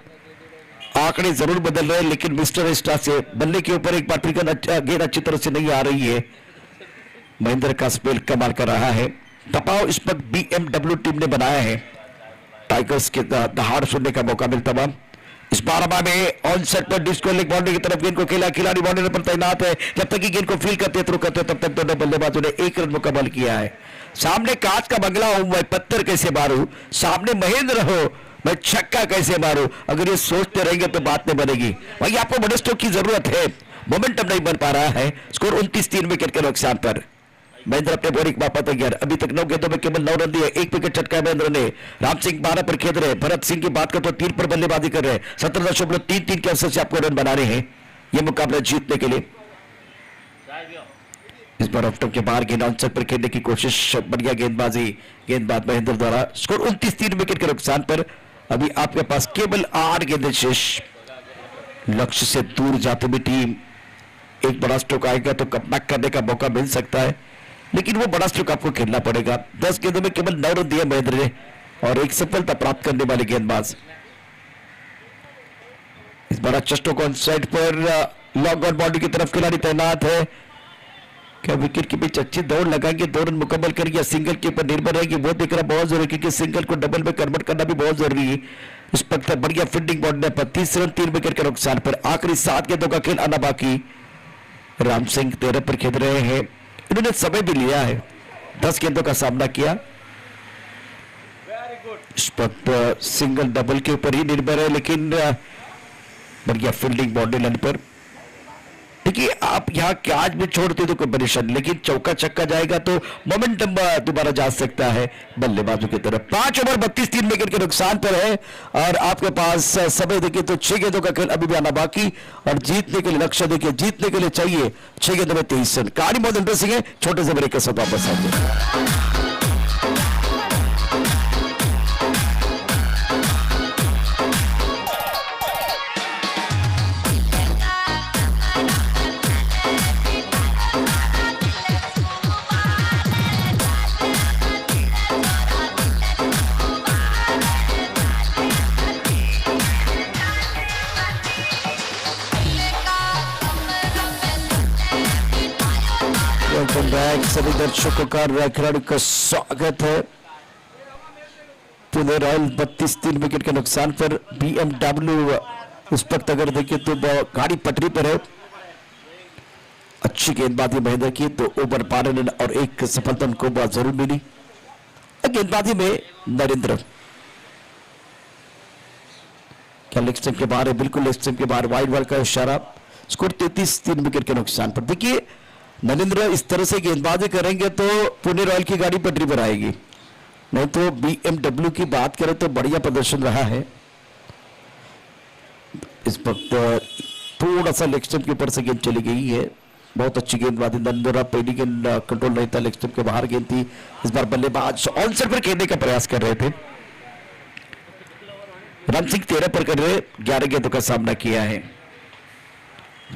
आंकड़े जरूर बदल रहे हैं, लेकिन मिस्टर स्टार से बल्ले के ऊपर एक बार गेंद अच्छी तरह से नहीं आ रही है। महेंद्र का स्पेल कमाल कर रहा है। दबाव इस पर बीएमडब्ल्यू टीम ने बनाया है। टाइगर्स के दहाड़ सुनने का मौका मिलता हुआ। इस बार हवा में ऑन सेट पर डिस्को लेग बाउंड्री की तरफ गेंद को खेला। खिलाड़ी बाउंड्री पर तैनात है। जब तक कि गेंद को फील करते थ्रो करते तब तक दोनों बल्लेबाजों ने 1 रन मुकम्मल किया है। सामने कांच का बंगला हो, मैं पत्थर कैसे मारूं, सामने महेंद्र हो, मैं छक्का कैसे मारूं। अगर ये सोचते रहेंगे तो बात नहीं बनेगी। भाई आपको बड़े स्ट्रोक की जरूरत है, मोमेंटम नहीं बन पा रहा है। स्कोर 29, 3 विकेट के नुकसान पर। महेंद्र अपने बोरिंग मापा तैयार। अभी तक 9 गेंदों में केवल 9 रन दिए, 1 विकेट चटका महेंद्र ने। राम सिंह 12 पर खेल रहे हैं। भरत सिंह की बात करें तो 3 पर बल्लेबाजी कर रहे हैं। 17.33 के अवसर से आपको रन बना रहे हैं ये मुकाबला जीतने के लिए। इस बार ऑफ के बाहर गेंद ऑन पर खेलने की कोशिश, बढ़िया गेंदबाजी, गेंदबाज महेंद्र द्वारा। स्कोर 29, 3 विकेट के नुकसान पर। अभी आपके पास केवल 8 गेंदें शेष। लक्ष्य से दूर जाती हुई टीम, एक बड़ा स्ट्रोक आएगा तो कमबैक करने का मौका मिल सकता है, लेकिन वो बड़ा स्ट्रोक आपको खेलना पड़ेगा। 10 गेंदों में केवल 9 रन दिए महेंद्र ने और एक सफलता प्राप्त करने वाले गेंदबाज। इस बार अच्छा स्ट्रोक ऑन साइड पर लॉन्ग ऑन बाउंड्री की तरफ खिलाड़ी तैनात है। क्या विकेट के बीच अच्छी दौड़ लगाएंगे, 2 रन मुकम्मल करेंगे, सिंगल के ऊपर निर्भर रहेगी, वो देखना बहुत जरूरी है, क्योंकि सिंगल को डबल में कन्वर्ट करना भी बहुत जरूरी है। इस वक्त बढ़िया फील्डिंग बाउंड्री पर 30 रन 3 विकेट के नुकसान पर। आखिरी 7 गेंदों का खेल आना बाकी। राम सिंह 13 पर खेल रहे हैं। इन्होंने समय भी लिया है, 10 गेंदों का सामना किया। इस वक्त सिंगल डबल के ऊपर ही निर्भर है, लेकिन बढ़िया फील्डिंग बाउंड्री लाइन पर। देखिए आप यहाँ कैच भी छोड़ते तो कोई परेशानी, लेकिन चौका छक्का जाएगा तो मोमेंटम दोबारा जा सकता है बल्लेबाजों की तरफ। 5 ओवर 32 3 विकेट के नुकसान पर है और आपके पास समय देखिए तो 6 गेंदों का खेल अभी भी आना बाकी और जीतने के लिए लक्ष्य देखिए, जीतने के लिए चाहिए 6 गेंदों में 23 रन। कहानी बहुत इंटरेस्टिंग है। छोटे से ब्रेक के साथ वापस आएंगे। सभी दर्शकों का खिलाड़ी का स्वागत है। पुणे रॉयल 32 3 विकेट के नुकसान पर। बीएमडब्ल्यू इस वक्त अगर देखिए तो गाड़ी पटरी पर है। अच्छी गेंदबाजी महेंद्र की, तो ओवर 12 रन और एक सफलता उनको बहुत जरूर मिली। गेंदबाजी में नरेंद्र क्या लेग स्टंप के बाहर है, बिल्कुल लेग स्टंप के बाहर। वाइड बॉल का इशारा। स्कोर 33 3 विकेट के नुकसान पर। देखिए नरेंद्र इस तरह से गेंदबाजी करेंगे तो पुणे रॉयल की गाड़ी पटरी पर आएगी, नहीं तो बीएमडब्ल्यू की बात करें तो बढ़िया प्रदर्शन रहा है। इस वक्त थोड़ा सा लेग स्टंप के ऊपर से गेंद चली गई है। बहुत अच्छी गेंदबाजी नरेंद्र। पहली गेंद कंट्रोल नहीं था, लेग स्टंप के बाहर गेंद थी। इस बार बल्लेबाज ऑन साइड पर खेलने का प्रयास कर रहे थे। राम सिंह 13 पर कर रहे 11 गेंदों का सामना किया है।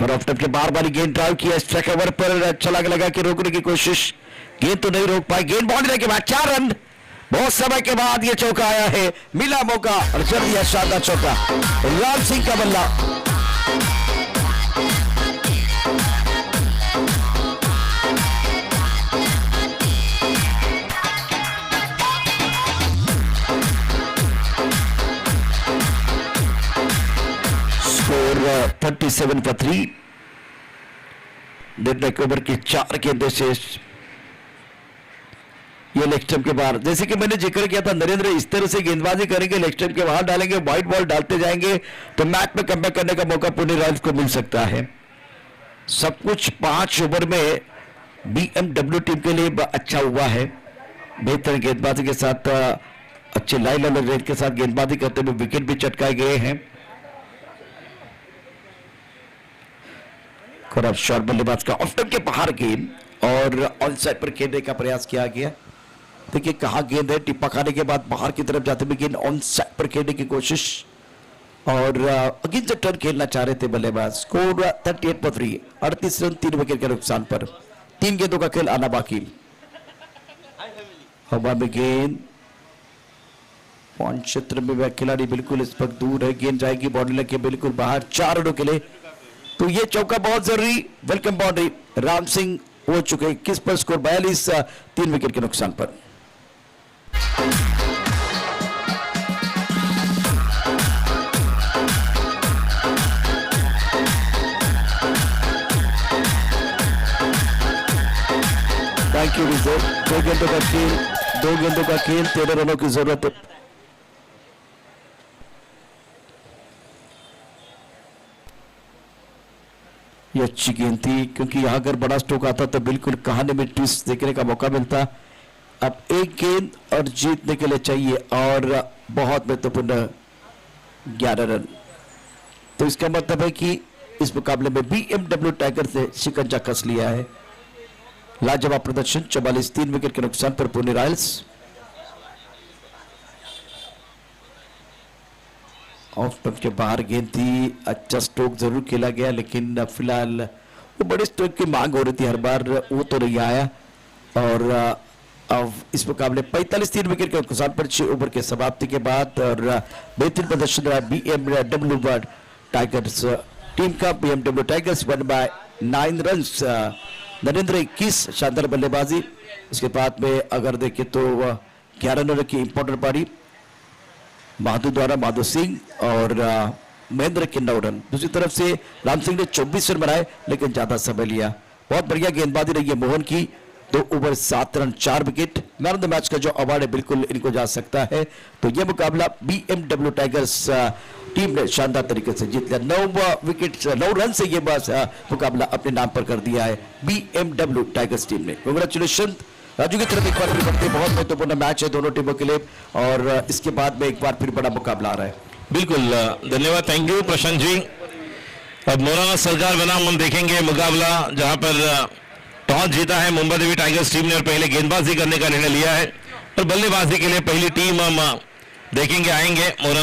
पर ऑफ के बार बार गेंद ड्राइव किया, स्ट्राइक ओवर पर छलांग लगा के रोकने की कोशिश, गेंद तो नहीं रोक पाए। गेंद बाउंड्री के बाद 4 रन, बहुत समय के बाद ये चौका आया है, मिला मौका और चल दिया शानदार चौका। राम सिंह का बल्ला। स्कोर 37 पर 3। निर्णायक ओवर के 4 गेंदों से ये लेग स्टंप के बाहर, जैसे कि मैंने जिक्र किया था, नरेंद्र इस तरह से गेंदबाजी करेंगे, लेग स्टंप के बाहर डालेंगे, व्हाइट बॉल डालते जाएंगे तो मैच में कमबैक करने का मौका पुणे रॉयल्स को मिल सकता है। सब कुछ 5 ओवर में बीएमडब्ल्यू टीम के लिए अच्छा हुआ है। बेहतर गेंदबाजी के साथ, अच्छे लाइन वाले रेट के साथ गेंदबाजी करते हुए विकेट भी चटकाए गए हैं। खराब शॉट बल्लेबाज का ऑफ स्टंप के बाहर गेंद और ऑन साइड पर खेलने का प्रयास किया गया। देखिए कहां गेंद है, टिप्पा खाने के बाद बाहर की तरफ जाते हुए गेंद ऑन साइड पर खेलने की कोशिश और अगेंस्ट द टर्न खेलना चाह रहे थे बल्लेबाज। स्कोर 38 पर 3, 38 रन 3 विकेट के नुकसान पर। 3 गेंदों का खेल आना बाकी। हवा में गेंद पॉइंट क्षेत्र में वह खिलाड़ी बिल्कुल इस वक्त दूर है, गेंद जाएगी बाउंड्री लाइन के बिल्कुल बाहर 4 रनों के लिए, तो ये चौका बहुत जरूरी। वेलकम बाउंड्री राम सिंह हो चुके 21 पर, स्कोर 42, 3 विकेट के नुकसान पर। थैंक यू विजय। 2 गेंदों का खेल, 2 गेंदों का खेल, 13 रनों की जरूरत है। ये अच्छी गेंद थी, क्योंकि यहां अगर बड़ा स्ट्रोक आता तो बिल्कुल कहानी में ट्विस्ट देखने का मौका मिलता। अब एक गेंद और जीतने के लिए चाहिए और बहुत महत्वपूर्ण 11 रन। तो इसका मतलब है कि इस मुकाबले में बीएमडब्ल्यू टाइगर से शिकंजा कस लिया है। लाजवाब प्रदर्शन, 44, 3 विकेट के नुकसान पर पुणे रॉयल्स। ऑफ स्टंप के बाहर गेंद थी, अच्छा स्ट्रोक जरूर खेला गया, लेकिन फिलहाल वो बड़े स्ट्रोक की मांग हो रही थी हर बार, वो तो नहीं आया। और अब इस मुकाबले 45, 3 विकेट के नुकसान पर 6 ओवर के समाप्ति के बाद और बेहतरीन प्रदर्शन रहा बीएमडब्ल्यू टाइगर्स टीम का। BMW tigers one by 9 run. Narendra 21, शानदार बल्लेबाजी। उसके बाद में अगर देखें तो 11 रन की इंपॉर्टेंट पारी माधु द्वारा, माधु सिंह और महेंद्र के 9 रन। दूसरी तरफ से राम सिंह ने 24 रन बनाए, लेकिन ज्यादा समय लिया। बहुत बढ़िया गेंदबाजी रही है मोहन की, 2 over 7 run 4 wicket. Man of the match का जो अवार्ड है बिल्कुल इनको जा सकता है। तो यह मुकाबला बीएमडब्ल्यू टाइगर्स टीम ने शानदार तरीके से जीत लिया। 9 विकेट 9 रन से यह मुकाबला अपने नाम पर कर दिया है बीएमडब्ल्यू टाइगर्स टीम ने। कांग्रेचुलेशन राजू की तरफ एक बार फिर बढ़ते, बहुत महत्वपूर्ण मैच है दोनों टीमों के लिए और इसके बाद में एक बार फिर बड़ा मुकाबला आ रहा है। बिल्कुल, धन्यवाद, थैंक यू प्रशांत जी। अब मौलाना सरकार बनाम हम देखेंगे मुकाबला जहां पर टॉस जीता है मुंबई देवी टाइगर्स टीम ने और पहले गेंदबाजी करने का निर्णय लिया है और बल्लेबाजी के लिए पहली टीम हम देखेंगे आएंगे। मौलाना